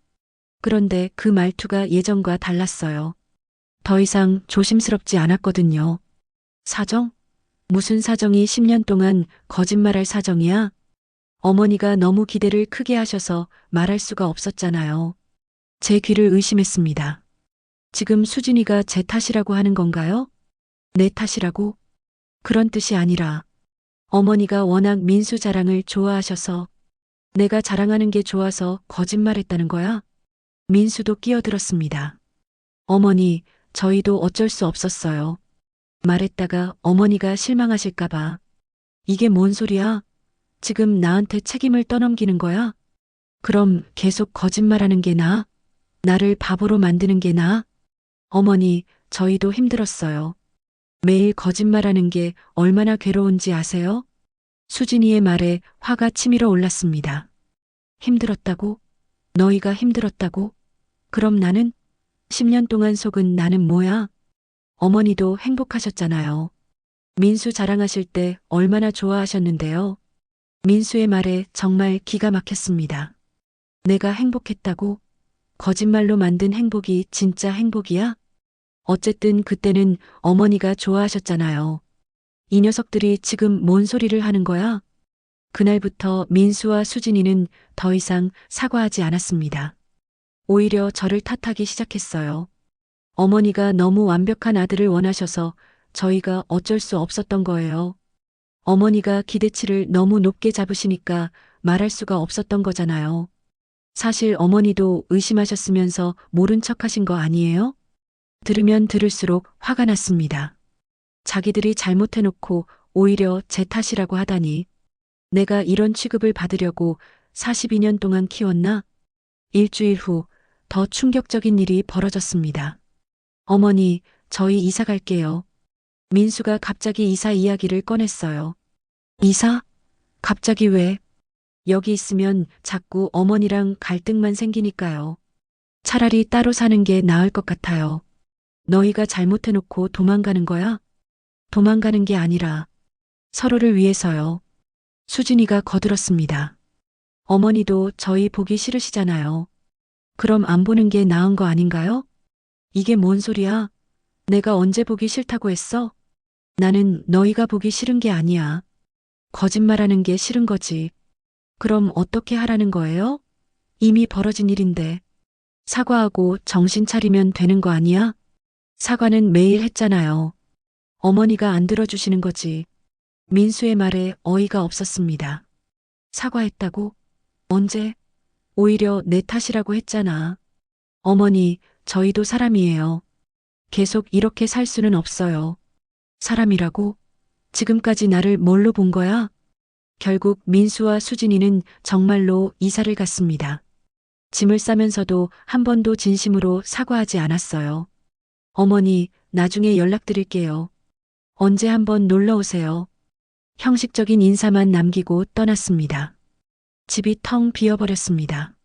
그런데 그 말투가 예전과 달랐어요. 더 이상 조심스럽지 않았거든요. 사정? 무슨 사정이 10년 동안 거짓말할 사정이야? 어머니가 너무 기대를 크게 하셔서 말할 수가 없었잖아요. 제 귀를 의심했습니다. 지금 수진이가 제 탓이라고 하는 건가요? 내 탓이라고? 그런 뜻이 아니라 어머니가 워낙 민수 자랑을 좋아하셔서 내가 자랑하는 게 좋아서 거짓말했다는 거야? 민수도 끼어들었습니다. 어머니, 저희도 어쩔 수 없었어요. 말했다가 어머니가 실망하실까봐. 이게 뭔 소리야? 지금 나한테 책임을 떠넘기는 거야? 그럼 계속 거짓말하는 게 나아? 나를 바보로 만드는 게 나아? 어머니, 저희도 힘들었어요. 매일 거짓말하는 게 얼마나 괴로운지 아세요? 수진이의 말에 화가 치밀어 올랐습니다. 힘들었다고? 너희가 힘들었다고? 그럼 나는? 10년 동안 속은 나는 뭐야? 어머니도 행복하셨잖아요. 민수 자랑하실 때 얼마나 좋아하셨는데요. 민수의 말에 정말 기가 막혔습니다. 내가 행복했다고? 거짓말로 만든 행복이 진짜 행복이야? 어쨌든 그때는 어머니가 좋아하셨잖아요. 이 녀석들이 지금 뭔 소리를 하는 거야? 그날부터 민수와 수진이는 더 이상 사과하지 않았습니다. 오히려 저를 탓하기 시작했어요. 어머니가 너무 완벽한 아들을 원하셔서 저희가 어쩔 수 없었던 거예요. 어머니가 기대치를 너무 높게 잡으시니까 말할 수가 없었던 거잖아요. 사실 어머니도 의심하셨으면서 모른 척 하신 거 아니에요? 들으면 들을수록 화가 났습니다. 자기들이 잘못해놓고 오히려 제 탓이라고 하다니. 내가 이런 취급을 받으려고 42년 동안 키웠나? 일주일 후 더 충격적인 일이 벌어졌습니다. 어머니, 저희 이사 갈게요. 민수가 갑자기 이사 이야기를 꺼냈어요. 이사? 갑자기 왜? 여기 있으면 자꾸 어머니랑 갈등만 생기니까요. 차라리 따로 사는 게 나을 것 같아요. 너희가 잘못해놓고 도망가는 거야? 도망가는 게 아니라 서로를 위해서요. 수진이가 거들었습니다. 어머니도 저희 보기 싫으시잖아요. 그럼 안 보는 게 나은 거 아닌가요? 이게 뭔 소리야? 내가 언제 보기 싫다고 했어? 나는 너희가 보기 싫은 게 아니야. 거짓말하는 게 싫은 거지. 그럼 어떻게 하라는 거예요? 이미 벌어진 일인데. 사과하고 정신 차리면 되는 거 아니야? 사과는 매일 했잖아요. 어머니가 안 들어주시는 거지. 민수의 말에 어이가 없었습니다. 사과했다고? 언제? 오히려 내 탓이라고 했잖아. 어머니, 저희도 사람이에요. 계속 이렇게 살 수는 없어요. 사람이라고? 지금까지 나를 뭘로 본 거야? 결국 민수와 수진이는 정말로 이사를 갔습니다. 짐을 싸면서도 한 번도 진심으로 사과하지 않았어요. 어머니, 나중에 연락드릴게요. 언제 한번 놀러 오세요. 형식적인 인사만 남기고 떠났습니다. 집이 텅 비어버렸습니다.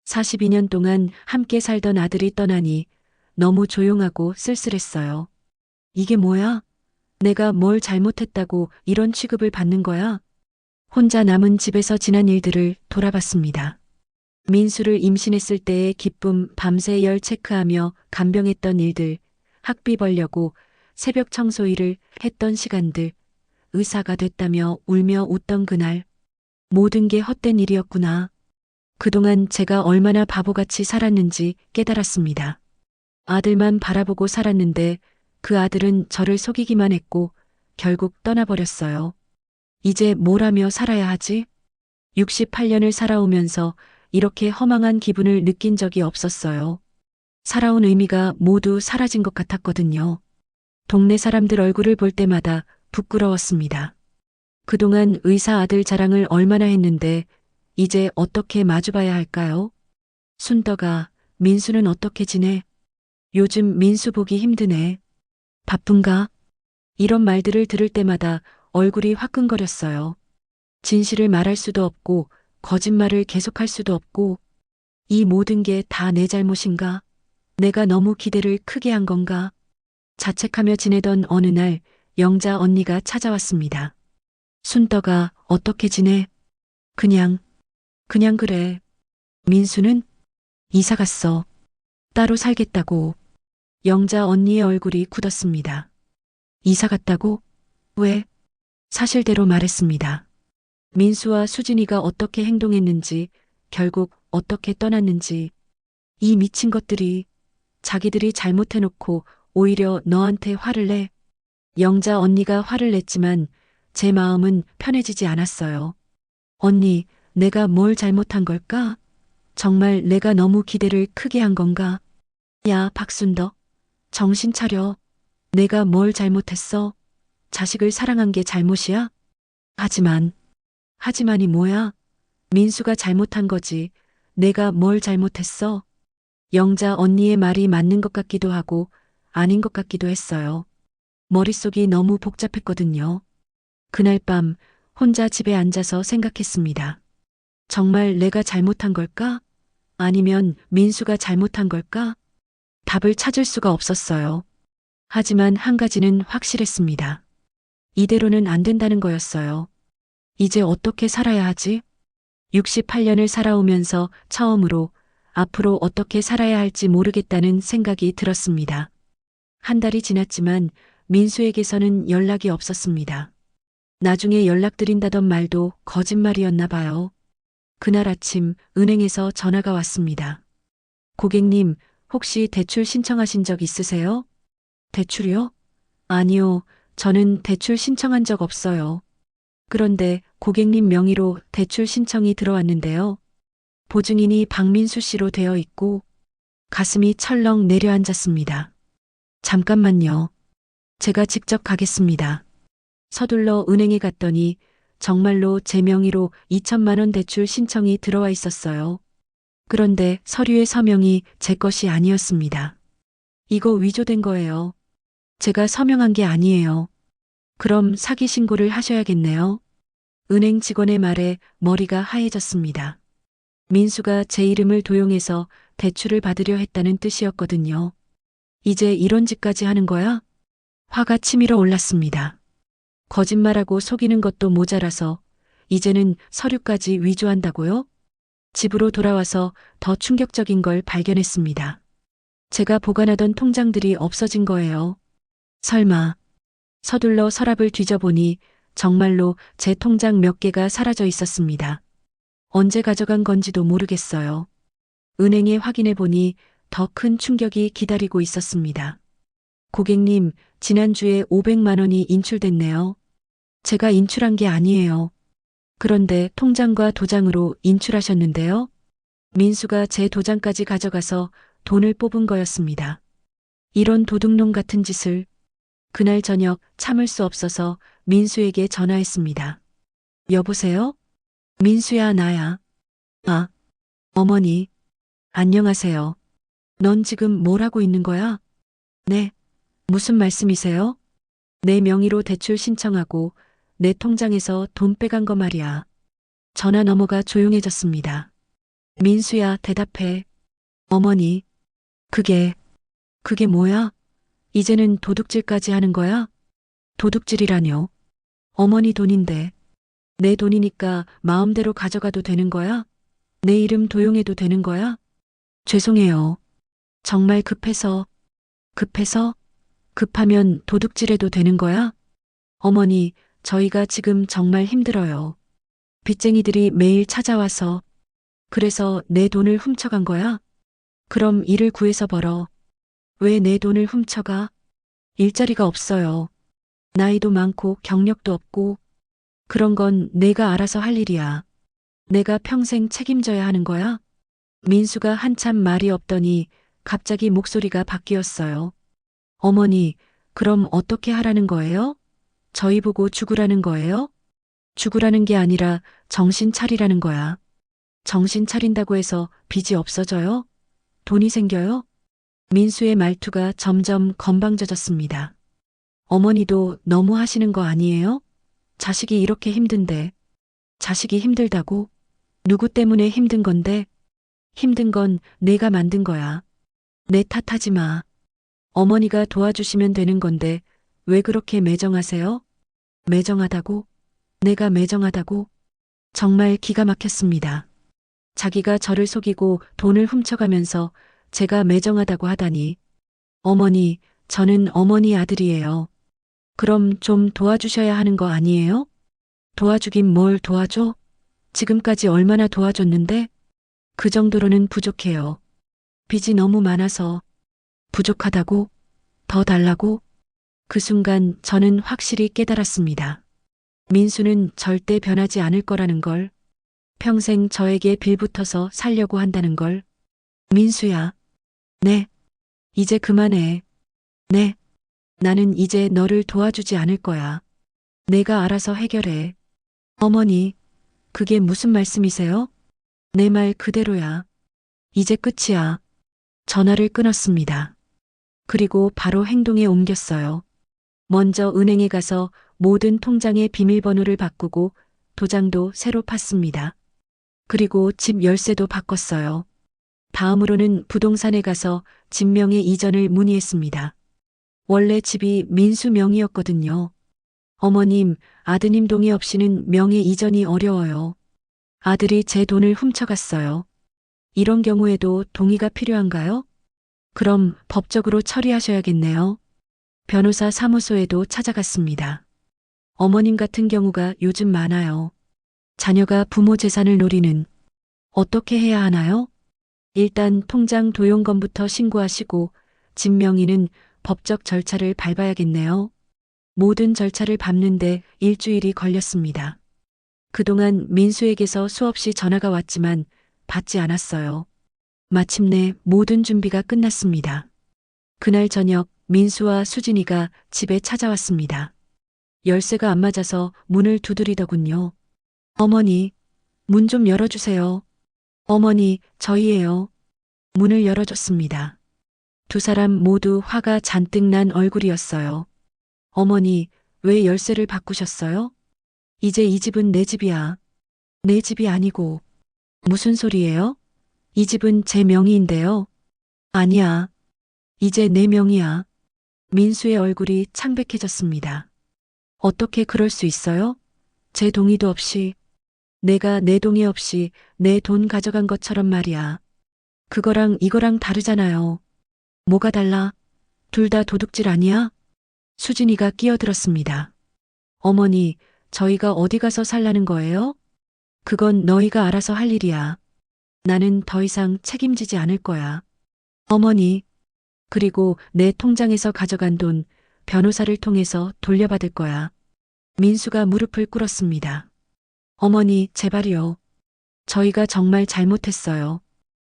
42년 동안 함께 살던 아들이 떠나니 너무 조용하고 쓸쓸했어요. 이게 뭐야? 내가 뭘 잘못했다고 이런 취급을 받는 거야? 혼자 남은 집에서 지난 일들을 돌아봤습니다. 민수를 임신했을 때의 기쁨, 밤새 열 체크하며 간병했던 일들, 학비 벌려고 새벽 청소 일을 했던 시간들, 의사가 됐다며 울며 웃던 그날, 모든 게 헛된 일이었구나. 그동안 제가 얼마나 바보같이 살았는지 깨달았습니다. 아들만 바라보고 살았는데 그 아들은 저를 속이기만 했고 결국 떠나버렸어요. 이제 뭘 하며 살아야 하지? 68년을 살아오면서 이렇게 허망한 기분을 느낀 적이 없었어요. 살아온 의미가 모두 사라진 것 같았거든요. 동네 사람들 얼굴을 볼 때마다 부끄러웠습니다. 그동안 의사 아들 자랑을 얼마나 했는데 이제 어떻게 마주봐야 할까요? 순덕아, 민수는 어떻게 지내? 요즘 민수 보기 힘드네. 바쁜가? 이런 말들을 들을 때마다 얼굴이 화끈거렸어요. 진실을 말할 수도 없고, 거짓말을 계속할 수도 없고, 이 모든 게 다 내 잘못인가? 내가 너무 기대를 크게 한 건가? 자책하며 지내던 어느 날, 영자 언니가 찾아왔습니다. 순떡아, 어떻게 지내? 그냥 그래. 민수는 이사 갔어. 따로 살겠다고. 영자 언니의 얼굴이 굳었습니다. 이사 갔다고? 왜? 사실대로 말했습니다. 민수와 수진이가 어떻게 행동했는지, 결국 어떻게 떠났는지, 이 미친 것들이 자기들이 잘못해놓고 오히려 너한테 화를 내. 영자 언니가 화를 냈지만 제 마음은 편해지지 않았어요. 언니, 내가 뭘 잘못한 걸까? 정말 내가 너무 기대를 크게 한 건가? 야, 박순덕. 정신 차려. 내가 뭘 잘못했어? 자식을 사랑한 게 잘못이야? 하지만이 뭐야? 민수가 잘못한 거지. 내가 뭘 잘못했어? 영자 언니의 말이 맞는 것 같기도 하고 아닌 것 같기도 했어요. 머릿속이 너무 복잡했거든요. 그날 밤 혼자 집에 앉아서 생각했습니다. 정말 내가 잘못한 걸까? 아니면 민수가 잘못한 걸까? 답을 찾을 수가 없었어요. 하지만 한 가지는 확실했습니다. 이대로는 안 된다는 거였어요. 이제 어떻게 살아야 하지? 68년을 살아오면서 처음으로 앞으로 어떻게 살아야 할지 모르겠다는 생각이 들었습니다. 한 달이 지났지만 민수에게서는 연락이 없었습니다. 나중에 연락드린다던 말도 거짓말이었나 봐요. 그날 아침 은행에서 전화가 왔습니다. 고객님, 혹시 대출 신청하신 적 있으세요? 대출이요? 아니요, 저는 대출 신청한 적 없어요. 그런데 고객님 명의로 대출 신청이 들어왔는데요. 보증인이 박민수 씨로 되어 있고 가슴이 철렁 내려앉았습니다. 잠깐만요. 제가 직접 가겠습니다. 서둘러 은행에 갔더니 정말로 제 명의로 2천만 원 대출 신청이 들어와 있었어요. 그런데 서류의 서명이 제 것이 아니었습니다. 이거 위조된 거예요. 제가 서명한 게 아니에요. 그럼 사기 신고를 하셔야겠네요. 은행 직원의 말에 머리가 하얘졌습니다. 민수가 제 이름을 도용해서 대출을 받으려 했다는 뜻이었거든요. 이제 이런 짓까지 하는 거야? 화가 치밀어 올랐습니다. 거짓말하고 속이는 것도 모자라서 이제는 서류까지 위조한다고요? 집으로 돌아와서 더 충격적인 걸 발견했습니다. 제가 보관하던 통장들이 없어진 거예요. 설마. 서둘러 서랍을 뒤져보니 정말로 제 통장 몇 개가 사라져 있었습니다. 언제 가져간 건지도 모르겠어요. 은행에 확인해 보니 더 큰 충격이 기다리고 있었습니다. 고객님, 지난주에 500만 원이 인출됐네요. 제가 인출한 게 아니에요. 그런데 통장과 도장으로 인출하셨는데요. 민수가 제 도장까지 가져가서 돈을 뽑은 거였습니다. 이런 도둑놈 같은 짓을 그날 저녁 참을 수 없어서 민수에게 전화했습니다. 여보세요? 민수야, 나야. 아, 어머니. 안녕하세요. 넌 지금 뭘 하고 있는 거야? 네. 무슨 말씀이세요? 내 명의로 대출 신청하고 내 통장에서 돈 빼간 거 말이야. 전화 너머가 조용해졌습니다. 민수야, 대답해. 어머니. 그게 뭐야? 이제는 도둑질까지 하는 거야? 도둑질이라뇨? 어머니 돈인데. 내 돈이니까 마음대로 가져가도 되는 거야? 내 이름 도용해도 되는 거야? 죄송해요. 정말 급해서. 급하면 도둑질해도 되는 거야? 어머니, 저희가 지금 정말 힘들어요. 빚쟁이들이 매일 찾아와서. 그래서 내 돈을 훔쳐간 거야? 그럼 일을 구해서 벌어. 왜 내 돈을 훔쳐가? 일자리가 없어요. 나이도 많고 경력도 없고. 그런 건 내가 알아서 할 일이야. 내가 평생 책임져야 하는 거야? 민수가 한참 말이 없더니 갑자기 목소리가 바뀌었어요. 어머니, 그럼 어떻게 하라는 거예요? 저희 보고 죽으라는 거예요? 죽으라는 게 아니라 정신 차리라는 거야. 정신 차린다고 해서 빚이 없어져요? 돈이 생겨요? 민수의 말투가 점점 건방져졌습니다. 어머니도 너무 하시는 거 아니에요? 자식이 이렇게 힘든데. 자식이 힘들다고? 누구 때문에 힘든 건데? 힘든 건 내가 만든 거야. 내 탓하지 마. 어머니가 도와주시면 되는 건데 왜 그렇게 매정하세요? 매정하다고? 내가 매정하다고? 정말 기가 막혔습니다. 자기가 저를 속이고 돈을 훔쳐가면서 제가 매정하다고 하다니. 어머니, 저는 어머니 아들이에요. 그럼 좀 도와주셔야 하는 거 아니에요? 도와주긴 뭘 도와줘? 지금까지 얼마나 도와줬는데? 그 정도로는 부족해요. 빚이 너무 많아서. 부족하다고? 더 달라고? 그 순간 저는 확실히 깨달았습니다. 민수는 절대 변하지 않을 거라는 걸. 평생 저에게 빌붙어서 살려고 한다는 걸. 민수야. 네. 이제 그만해. 네. 나는 이제 너를 도와주지 않을 거야. 내가 알아서 해결해. 어머니, 그게 무슨 말씀이세요? 내 말 그대로야. 이제 끝이야. 전화를 끊었습니다. 그리고 바로 행동에 옮겼어요. 먼저 은행에 가서 모든 통장의 비밀번호를 바꾸고 도장도 새로 팠습니다. 그리고 집 열쇠도 바꿨어요. 다음으로는 부동산에 가서 집 명의 이전을 문의했습니다. 원래 집이 민수 명의였거든요. 어머님, 아드님 동의 없이는 명의 이전이 어려워요. 아들이 제 돈을 훔쳐갔어요. 이런 경우에도 동의가 필요한가요? 그럼 법적으로 처리하셔야겠네요. 변호사 사무소에도 찾아갔습니다. 어머님 같은 경우가 요즘 많아요. 자녀가 부모 재산을 노리는. 어떻게 해야 하나요? 일단 통장 도용건부터 신고하시고 집 명의는 법적 절차를 밟아야겠네요. 모든 절차를 밟는데 일주일이 걸렸습니다. 그동안 민수에게서 수없이 전화가 왔지만 받지 않았어요. 마침내 모든 준비가 끝났습니다. 그날 저녁 민수와 수진이가 집에 찾아왔습니다. 열쇠가 안 맞아서 문을 두드리더군요. 어머니, 문 좀 열어주세요. 어머니, 저희예요. 문을 열어줬습니다. 두 사람 모두 화가 잔뜩 난 얼굴이었어요. 어머니, 왜 열쇠를 바꾸셨어요? 이제 이 집은 내 집이야. 내 집이 아니고. 무슨 소리예요? 이 집은 제 명의인데요. 아니야. 이제 내 명의야. 민수의 얼굴이 창백해졌습니다. 어떻게 그럴 수 있어요? 제 동의도 없이. 내가 내 동의 없이 내 돈 가져간 것처럼 말이야. 그거랑 이거랑 다르잖아요. 뭐가 달라? 둘 다 도둑질 아니야? 수진이가 끼어들었습니다. 어머니, 저희가 어디 가서 살라는 거예요? 그건 너희가 알아서 할 일이야. 나는 더 이상 책임지지 않을 거야. 어머니, 그리고 내 통장에서 가져간 돈 변호사를 통해서 돌려받을 거야. 민수가 무릎을 꿇었습니다. 어머니, 제발이요. 저희가 정말 잘못했어요.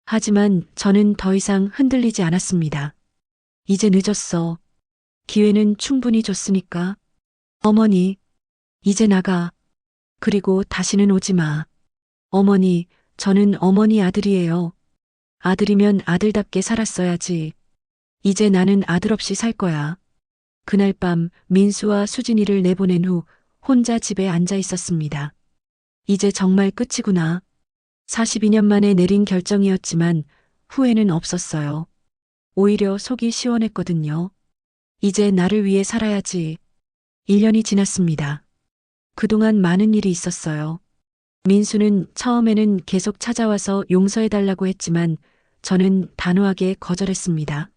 하지만 저는 더 이상 흔들리지 않았습니다. 이제 늦었어. 기회는 충분히 줬으니까. 어머니, 이제 나가. 그리고 다시는 오지 마. 어머니, 저는 어머니 아들이에요. 아들이면 아들답게 살았어야지. 이제 나는 아들 없이 살 거야. 그날 밤 민수와 수진이를 내보낸 후 혼자 집에 앉아 있었습니다. 이제 정말 끝이구나. 42년 만에 내린 결정이었지만 후회는 없었어요. 오히려 속이 시원했거든요. 이제 나를 위해 살아야지. 1년이 지났습니다. 그동안 많은 일이 있었어요. 민수는 처음에는 계속 찾아와서 용서해달라고 했지만 저는 단호하게 거절했습니다.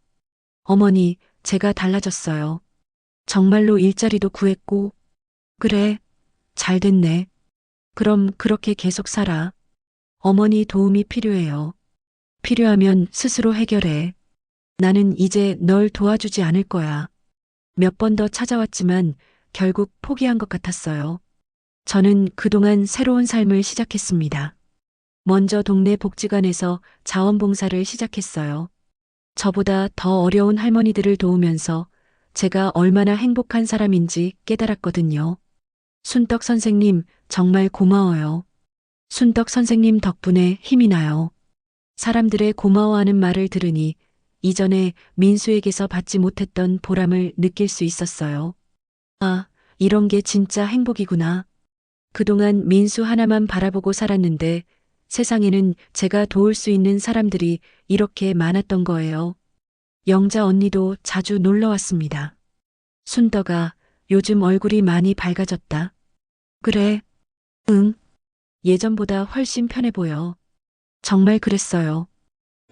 어머니, 제가 달라졌어요. 정말로 일자리도 구했고. 그래, 잘 됐네. 그럼 그렇게 계속 살아. 어머니 도움이 필요해요. 필요하면 스스로 해결해. 나는 이제 널 도와주지 않을 거야. 몇 번 더 찾아왔지만 결국 포기한 것 같았어요. 저는 그동안 새로운 삶을 시작했습니다. 먼저 동네 복지관에서 자원봉사를 시작했어요. 저보다 더 어려운 할머니들을 도우면서 제가 얼마나 행복한 사람인지 깨달았거든요. 순떡 선생님, 정말 고마워요. 순떡 선생님 덕분에 힘이 나요. 사람들의 고마워하는 말을 들으니 이전에 민수에게서 받지 못했던 보람을 느낄 수 있었어요. 아, 이런 게 진짜 행복이구나. 그동안 민수 하나만 바라보고 살았는데 세상에는 제가 도울 수 있는 사람들이 이렇게 많았던 거예요. 영자 언니도 자주 놀러 왔습니다. 순덕아, 요즘 얼굴이 많이 밝아졌다. 그래. 응. 예전보다 훨씬 편해 보여. 정말 그랬어요.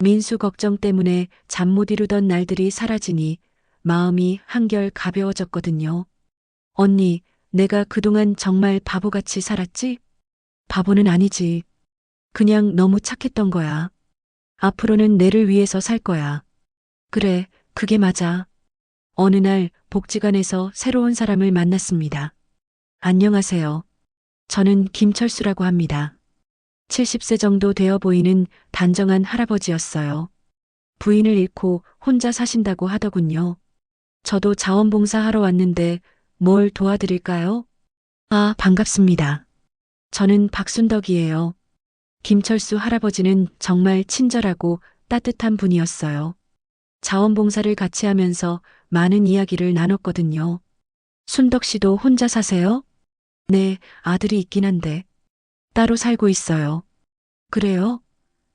민수 걱정 때문에 잠 못 이루던 날들이 사라지니 마음이 한결 가벼워졌거든요. 언니, 내가 그동안 정말 바보같이 살았지? 바보는 아니지. 그냥 너무 착했던 거야. 앞으로는 내를 위해서 살 거야. 그래, 그게 맞아. 어느 날 복지관에서 새로운 사람을 만났습니다. 안녕하세요. 저는 김철수라고 합니다. 70세 정도 되어 보이는 단정한 할아버지였어요. 부인을 잃고 혼자 사신다고 하더군요. 저도 자원봉사하러 왔는데 뭘 도와드릴까요? 아, 반갑습니다. 저는 박순덕이에요. 김철수 할아버지는 정말 친절하고 따뜻한 분이었어요. 자원봉사를 같이 하면서 많은 이야기를 나눴거든요. 순덕 씨도 혼자 사세요? 네, 아들이 있긴 한데 따로 살고 있어요. 그래요?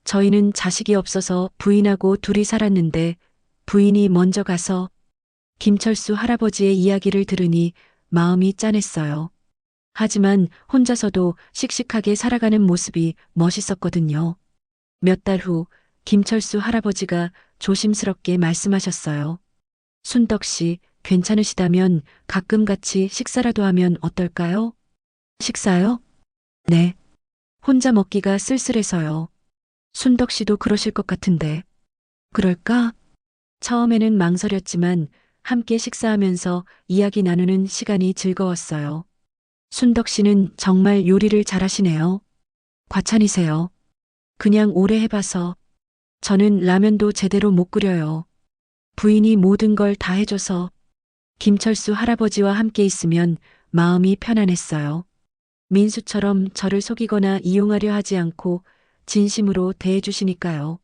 저희는 자식이 없어서 부인하고 둘이 살았는데 부인이 먼저 가서 김철수 할아버지의 이야기를 들으니 마음이 짠했어요. 하지만 혼자서도 씩씩하게 살아가는 모습이 멋있었거든요. 몇 달 후 김철수 할아버지가 조심스럽게 말씀하셨어요. 순덕 씨, 괜찮으시다면 가끔 같이 식사라도 하면 어떨까요? 식사요? 네. 혼자 먹기가 쓸쓸해서요. 순덕 씨도 그러실 것 같은데. 그럴까? 처음에는 망설였지만 함께 식사하면서 이야기 나누는 시간이 즐거웠어요. 순덕 씨는 정말 요리를 잘하시네요. 과찬이세요. 그냥 오래 해봐서. 저는 라면도 제대로 못 끓여요. 부인이 모든 걸 다 해줘서 김철수 할아버지와 함께 있으면 마음이 편안했어요. 민수처럼 저를 속이거나 이용하려 하지 않고 진심으로 대해주시니까요.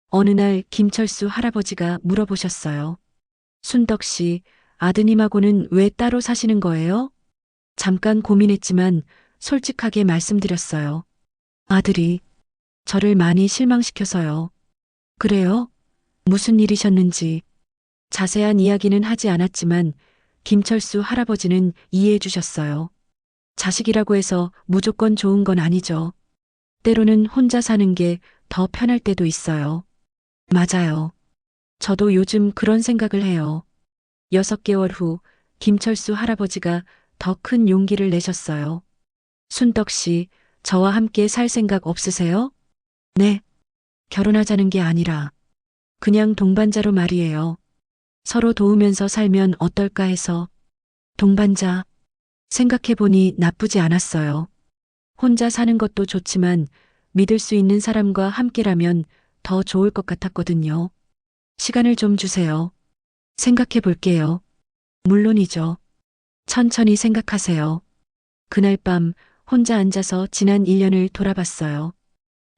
어느 날 김철수 할아버지가 물어보셨어요. 순덕 씨, 아드님하고는 왜 따로 사시는 거예요? 잠깐 고민했지만 솔직하게 말씀드렸어요. 아들이 저를 많이 실망시켜서요. 그래요? 무슨 일이셨는지. 자세한 이야기는 하지 않았지만 김철수 할아버지는 이해해 주셨어요. 자식이라고 해서 무조건 좋은 건 아니죠. 때로는 혼자 사는 게 더 편할 때도 있어요. 맞아요. 저도 요즘 그런 생각을 해요. 6개월 후 김철수 할아버지가 더 큰 용기를 내셨어요. 순덕 씨, 저와 함께 살 생각 없으세요? 네. 결혼하자는 게 아니라 그냥 동반자로 말이에요. 서로 도우면서 살면 어떨까 해서. 동반자. 생각해보니 나쁘지 않았어요. 혼자 사는 것도 좋지만 믿을 수 있는 사람과 함께라면 더 좋을 것 같았거든요. 시간을 좀 주세요. 생각해 볼게요. 물론이죠. 천천히 생각하세요. 그날 밤 혼자 앉아서 지난 1년을 돌아봤어요.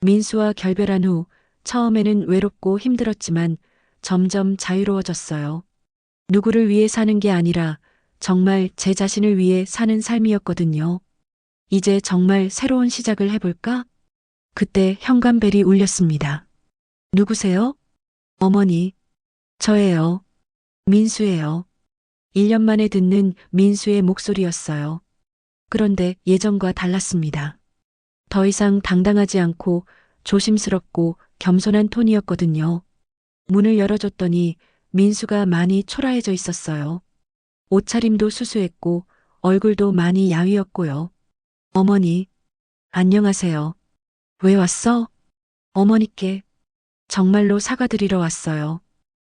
민수와 결별한 후 처음에는 외롭고 힘들었지만 점점 자유로워졌어요. 누구를 위해 사는 게 아니라 정말 제 자신을 위해 사는 삶이었거든요. 이제 정말 새로운 시작을 해볼까? 그때 현관벨이 울렸습니다. 누구세요? 어머니. 저예요. 민수예요. 1년 만에 듣는 민수의 목소리였어요. 그런데 예전과 달랐습니다. 더 이상 당당하지 않고 조심스럽고 겸손한 톤이었거든요. 문을 열어줬더니 민수가 많이 초라해져 있었어요. 옷차림도 수수했고 얼굴도 많이 야위었고요. 어머니, 안녕하세요. 왜 왔어? 어머니께 정말로 사과드리러 왔어요.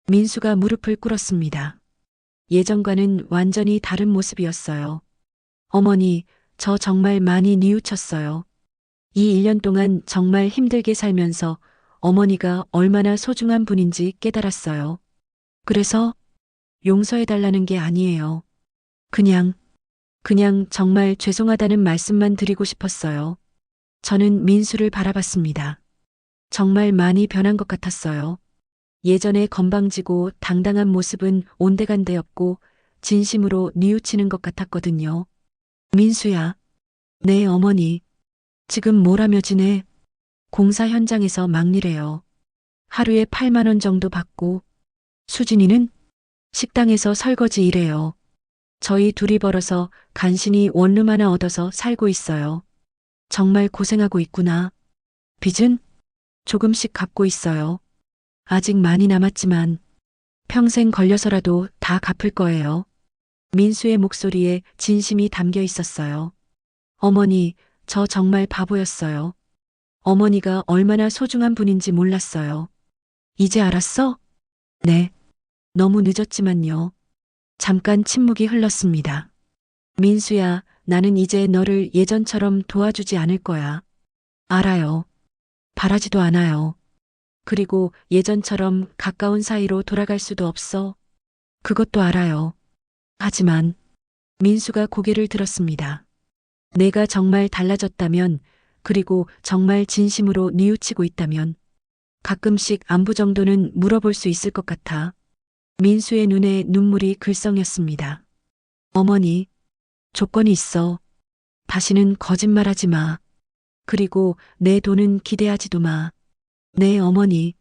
민수가 무릎을 꿇었습니다. 예전과는 완전히 다른 모습이었어요. 어머니, 저 정말 많이 뉘우쳤어요. 이 1년 동안 정말 힘들게 살면서 어머니가 얼마나 소중한 분인지 깨달았어요. 그래서 용서해달라는 게 아니에요. 그냥 정말 죄송하다는 말씀만 드리고 싶었어요. 저는 민수를 바라봤습니다. 정말 많이 변한 것 같았어요. 예전에 건방지고 당당한 모습은 온데간데였고 진심으로 뉘우치는 것 같았거든요. 민수야, 내 어머니, 지금 뭘 하며 지내? 공사 현장에서 막일해요. 하루에 8만 원 정도 받고, 수진이는 식당에서 설거지 일해요. 저희 둘이 벌어서 간신히 원룸 하나 얻어서 살고 있어요. 정말 고생하고 있구나. 빚은 조금씩 갚고 있어요. 아직 많이 남았지만 평생 걸려서라도 다 갚을 거예요. 민수의 목소리에 진심이 담겨 있었어요. 어머니, 저 정말 바보였어요. 어머니가 얼마나 소중한 분인지 몰랐어요. 이제 알았어? 네. 너무 늦었지만요. 잠깐 침묵이 흘렀습니다. 민수야, 나는 이제 너를 예전처럼 도와주지 않을 거야. 알아요. 바라지도 않아요. 그리고 예전처럼 가까운 사이로 돌아갈 수도 없어. 그것도 알아요. 하지만 민수가 고개를 들었습니다. 내가 정말 달라졌다면, 그리고 정말 진심으로 뉘우치고 있다면 가끔씩 안부 정도는 물어볼 수 있을 것 같아. 민수의 눈에 눈물이 글썽였습니다. 어머니, 조건이 있어. 다시는 거짓말하지 마. 그리고 내 돈은 기대하지도 마. 네, 어머니.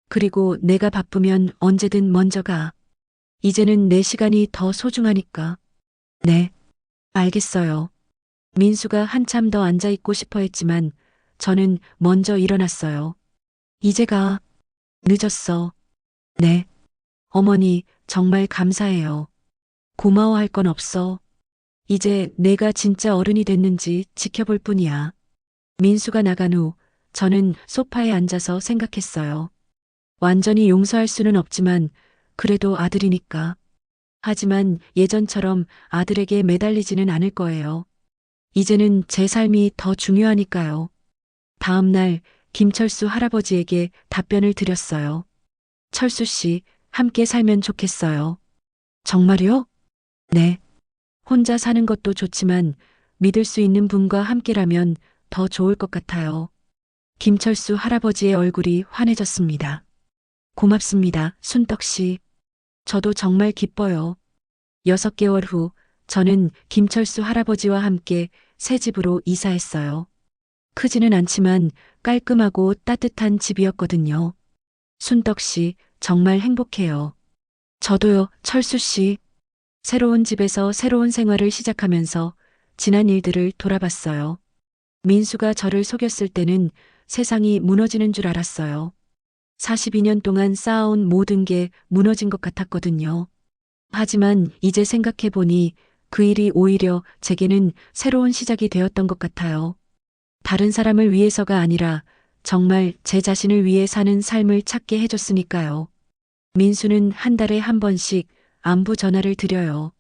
그리고 내가 바쁘면 언제든 먼저 가. 이제는 내 시간이 더 소중하니까. 네, 알겠어요. 민수가 한참 더 앉아있고 싶어 했지만 저는 먼저 일어났어요. 이제 가. 늦었어. 네. 어머니, 정말 감사해요. 고마워할 건 없어. 이제 내가 진짜 어른이 됐는지 지켜볼 뿐이야. 민수가 나간 후 저는 소파에 앉아서 생각했어요. 완전히 용서할 수는 없지만 그래도 아들이니까. 하지만 예전처럼 아들에게 매달리지는 않을 거예요. 이제는 제 삶이 더 중요하니까요. 다음 날 김철수 할아버지에게 답변을 드렸어요. 철수 씨, 함께 살면 좋겠어요. 정말요? 네. 혼자 사는 것도 좋지만 믿을 수 있는 분과 함께라면 더 좋을 것 같아요. 김철수 할아버지의 얼굴이 환해졌습니다. 고맙습니다, 순떡 씨. 저도 정말 기뻐요. 6개월 후 저는 김철수 할아버지와 함께 새 집으로 이사했어요. 크지는 않지만 깔끔하고 따뜻한 집이었거든요. 순떡 씨, 정말 행복해요. 저도요, 철수 씨. 새로운 집에서 새로운 생활을 시작하면서 지난 일들을 돌아봤어요. 민수가 저를 속였을 때는 세상이 무너지는 줄 알았어요. 42년 동안 쌓아온 모든 게 무너진 것 같았거든요. 하지만 이제 생각해보니 그 일이 오히려 제게는 새로운 시작이 되었던 것 같아요. 다른 사람을 위해서가 아니라 정말 제 자신을 위해 사는 삶을 찾게 해줬으니까요. 민수는 한 달에 한 번씩 안부 전화를 드려요.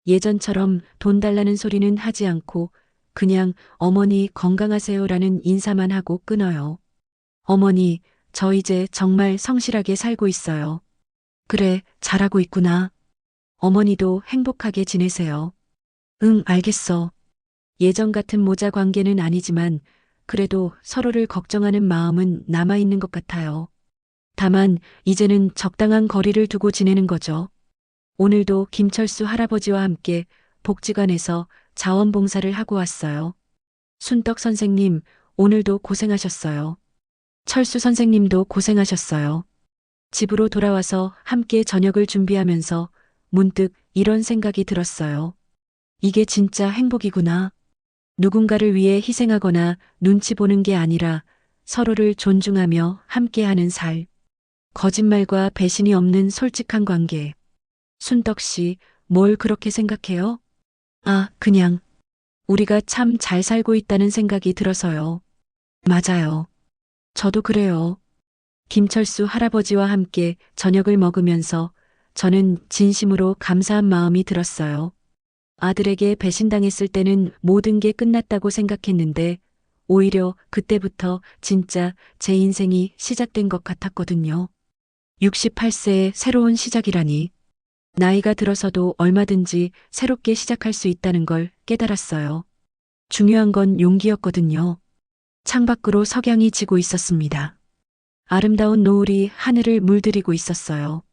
예전처럼 돈 달라는 소리는 하지 않고 그냥 어머니 건강하세요라는 인사만 하고 끊어요. 어머니, 저 이제 정말 성실하게 살고 있어요. 그래, 잘하고 있구나. 어머니도 행복하게 지내세요. 응, 알겠어. 예전 같은 모자 관계는 아니지만 그래도 서로를 걱정하는 마음은 남아있는 것 같아요. 다만 이제는 적당한 거리를 두고 지내는 거죠. 오늘도 김철수 할아버지와 함께 복지관에서 자원봉사를 하고 왔어요. 순떡 선생님, 오늘도 고생하셨어요. 철수 선생님도 고생하셨어요. 집으로 돌아와서 함께 저녁을 준비하면서 문득 이런 생각이 들었어요. 이게 진짜 행복이구나. 누군가를 위해 희생하거나 눈치 보는 게 아니라 서로를 존중하며 함께하는 살. 거짓말과 배신이 없는 솔직한 관계. 순떡 씨, 뭘 그렇게 생각해요? 아, 그냥 우리가 참 잘 살고 있다는 생각이 들어서요. 맞아요. 저도 그래요. 김철수 할아버지와 함께 저녁을 먹으면서 저는 진심으로 감사한 마음이 들었어요. 아들에게 배신당했을 때는 모든 게 끝났다고 생각했는데 오히려 그때부터 진짜 제 인생이 시작된 것 같았거든요. 68세의 새로운 시작이라니. 나이가 들어서도 얼마든지 새롭게 시작할 수 있다는 걸 깨달았어요. 중요한 건 용기였거든요. 창밖으로 석양이 지고 있었습니다. 아름다운 노을이 하늘을 물들이고 있었어요.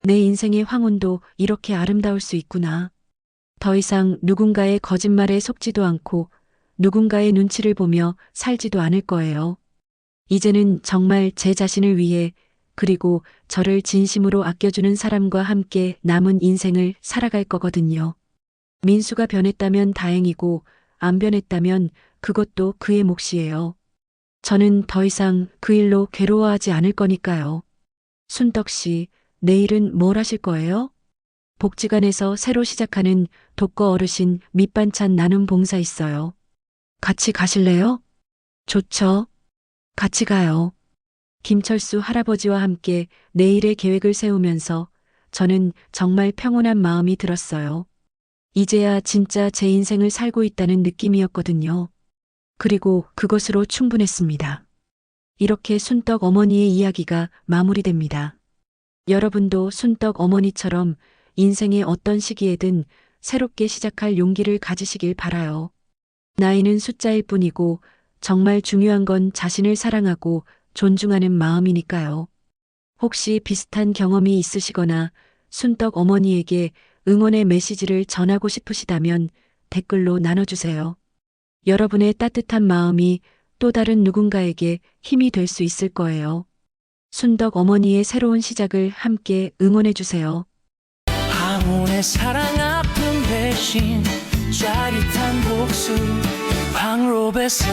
내 인생의 황혼도 이렇게 아름다울 수 있구나. 더 이상 누군가의 거짓말에 속지도 않고 누군가의 눈치를 보며 살지도 않을 거예요. 이제는 정말 제 자신을 위해 그리고 저를 진심으로 아껴주는 사람과 함께 남은 인생을 살아갈 거거든요. 민수가 변했다면 다행이고 안 변했다면 그것도 그의 몫이에요. 저는 더 이상 그 일로 괴로워하지 않을 거니까요. 순떡 씨, 내일은 뭘 하실 거예요? 복지관에서 새로 시작하는 독거 어르신 밑반찬 나눔 봉사 있어요. 같이 가실래요? 좋죠. 같이 가요. 김철수 할아버지와 함께 내일의 계획을 세우면서 저는 정말 평온한 마음이 들었어요. 이제야 진짜 제 인생을 살고 있다는 느낌이었거든요. 그리고 그것으로 충분했습니다. 이렇게 순떡 어머니의 이야기가 마무리됩니다. 여러분도 순떡 어머니처럼 인생의 어떤 시기에든 새롭게 시작할 용기를 가지시길 바라요. 나이는 숫자일 뿐이고 정말 중요한 건 자신을 사랑하고 존중하는 마음이니까요. 혹시 비슷한 경험이 있으시거나 순떡 어머니에게 응원의 메시지를 전하고 싶으시다면 댓글로 나눠주세요. 여러분의 따뜻한 마음이 또 다른 누군가에게 힘이 될 수 있을 거예요. 순덕 어머니의 새로운 시작을 함께 응원해주세요. 황혼의 사랑 아픔 대신 짜릿한 복수 황로베사